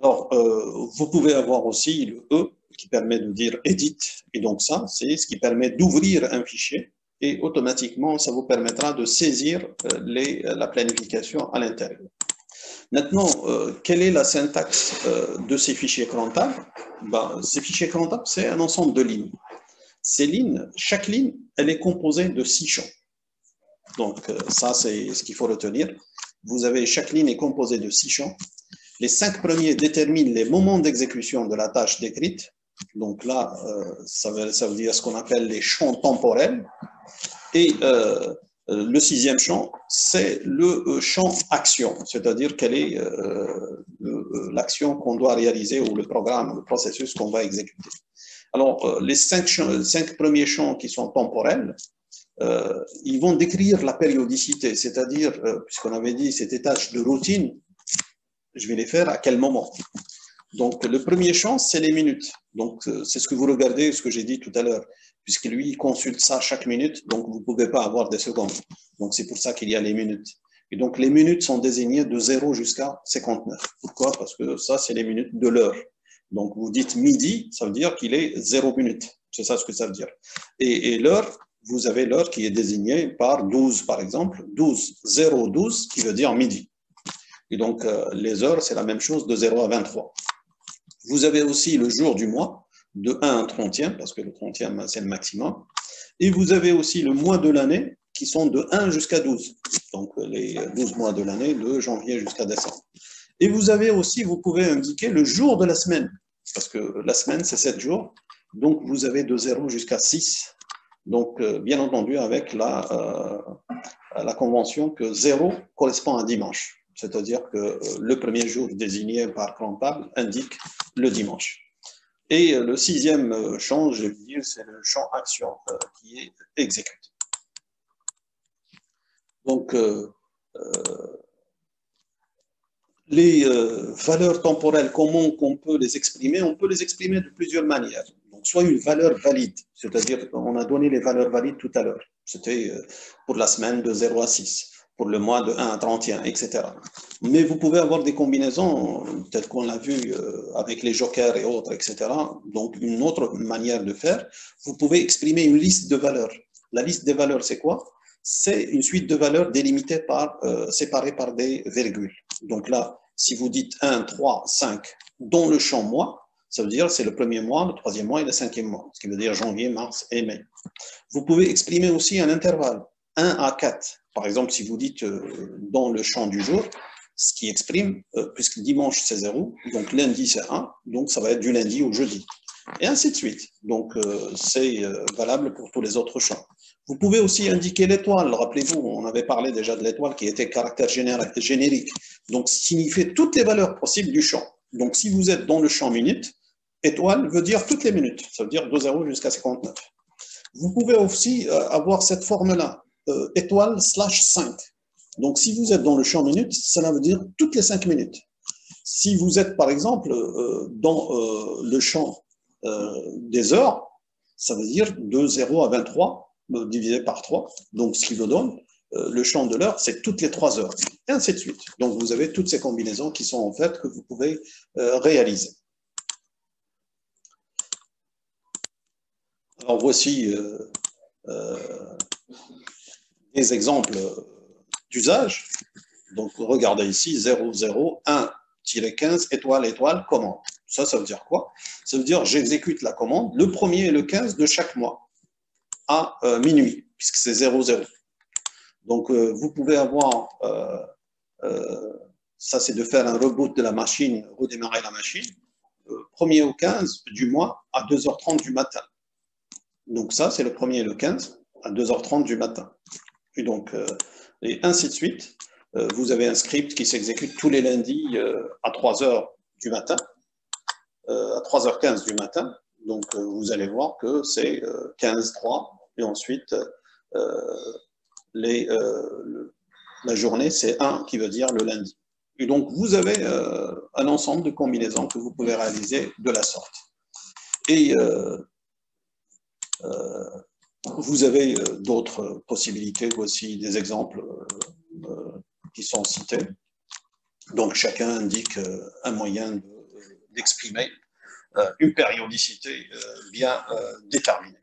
Alors, vous pouvez avoir aussi le E qui permet de dire edit, et donc ça, c'est ce qui permet d'ouvrir un fichier, et automatiquement, ça vous permettra de saisir la planification à l'intérieur. Maintenant, quelle est la syntaxe de ces fichiers comptables? Ces fichiers comptables, c'est un ensemble de lignes. Ces lignes, chaque ligne, elle est composée de 6 champs. Donc, ça, c'est ce qu'il faut retenir. Vous avez, chaque ligne est composée de 6 champs. Les 5 premiers déterminent les moments d'exécution de la tâche décrite. Donc là, ça veut dire ce qu'on appelle les champs temporels. Et le 6e champ, c'est le champ action, c'est-à-dire quelle est l'action qu'on doit réaliser ou le programme, le processus qu'on va exécuter. Alors, les 5 premiers champs qui sont temporels, ils vont décrire la périodicité, c'est-à-dire, puisqu'on avait dit ces tâches de routine, je vais les faire à quel moment. Donc, le premier champ, c'est les minutes. Donc, c'est ce que vous regardez, ce que j'ai dit tout à l'heure, puisque lui, il consulte ça chaque minute, donc vous ne pouvez pas avoir des secondes. Donc, c'est pour ça qu'il y a les minutes. Et donc, les minutes sont désignées de 0 jusqu'à 59. Pourquoi? Parce que ça, c'est les minutes de l'heure. Donc, vous dites midi, ça veut dire qu'il est 0 minutes. C'est ça ce que ça veut dire. Et l'heure, vous avez l'heure qui est désignée par 12, par exemple. 12, 0, 12, qui veut dire midi. Et donc, les heures, c'est la même chose de 0 à 23. Vous avez aussi le jour du mois, de 1 à 30e, parce que le 30e, c'est le maximum. Et vous avez aussi le mois de l'année, qui sont de 1 jusqu'à 12. Donc, les 12 mois de l'année, de janvier jusqu'à décembre. Et vous avez aussi, vous pouvez indiquer le jour de la semaine, parce que la semaine, c'est 7 jours. Donc, vous avez de 0 jusqu'à 6. Donc, bien entendu, avec la convention que 0 correspond à dimanche. C'est-à-dire que le premier jour désigné par comptable indique le dimanche. Et le 6e champ, je vais dire, c'est le champ action qui est exécuté. Donc, les valeurs temporelles, comment on peut les exprimer? On peut les exprimer de plusieurs manières. Donc, soit une valeur valide, c'est-à-dire qu'on a donné les valeurs valides tout à l'heure. C'était pour la semaine de 0 à 6. Pour le mois de 1 à 31, etc. Mais vous pouvez avoir des combinaisons, telles qu'on l'a vu avec les jokers et autres, etc. Donc, une autre manière de faire, vous pouvez exprimer une liste de valeurs. La liste des valeurs, c'est quoi? C'est une suite de valeurs délimitées séparées par des virgules. Donc là, si vous dites 1, 3, 5, dans le champ mois, ça veut dire c'est le premier mois, le 3e mois et le 5e mois, ce qui veut dire janvier, mars et mai. Vous pouvez exprimer aussi un intervalle, 1 à 4. Par exemple, si vous dites dans le champ du jour, ce qui exprime, puisque dimanche c'est 0, donc lundi c'est 1, donc ça va être du lundi au jeudi. Et ainsi de suite. Donc c'est valable pour tous les autres champs. Vous pouvez aussi indiquer l'étoile. Rappelez-vous, on avait parlé déjà de l'étoile qui était caractère générique. Donc signifier toutes les valeurs possibles du champ. Donc si vous êtes dans le champ minute, étoile veut dire toutes les minutes. Ça veut dire de 0 jusqu'à 59. Vous pouvez aussi avoir cette forme-là. Étoile /5. Donc, si vous êtes dans le champ minutes, cela veut dire toutes les 5 minutes. Si vous êtes, par exemple, dans le champ des heures, ça veut dire de 0 à 23 divisé par 3. Donc, ce qui vous donne le champ de l'heure, c'est toutes les 3 heures. Et ainsi de suite. Donc, vous avez toutes ces combinaisons qui sont en fait que vous pouvez réaliser. Alors, voici des exemples d'usage. Donc, regardez ici, 0, 0, 1-15, étoile, étoile, commande. Ça veut dire quoi? Ça veut dire j'exécute la commande le 1er et le 15 de chaque mois à minuit, puisque c'est 0, 0. Donc, vous pouvez avoir, ça c'est de faire un reboot de la machine, redémarrer la machine, 1er au 15 du mois à 2h30 du matin. Donc ça, c'est le 1er et le 15 à 2h30 du matin. Et donc, et ainsi de suite. Vous avez un script qui s'exécute tous les lundis à 3 heures du matin, à 3h15 du matin. Donc, vous allez voir que c'est 15-3, et ensuite, la journée, c'est 1 qui veut dire le lundi. Et donc, vous avez un ensemble de combinaisons que vous pouvez réaliser de la sorte. Et vous avez d'autres possibilités aussi, des exemples qui sont cités. Donc, chacun indique un moyen d'exprimer une périodicité bien déterminée.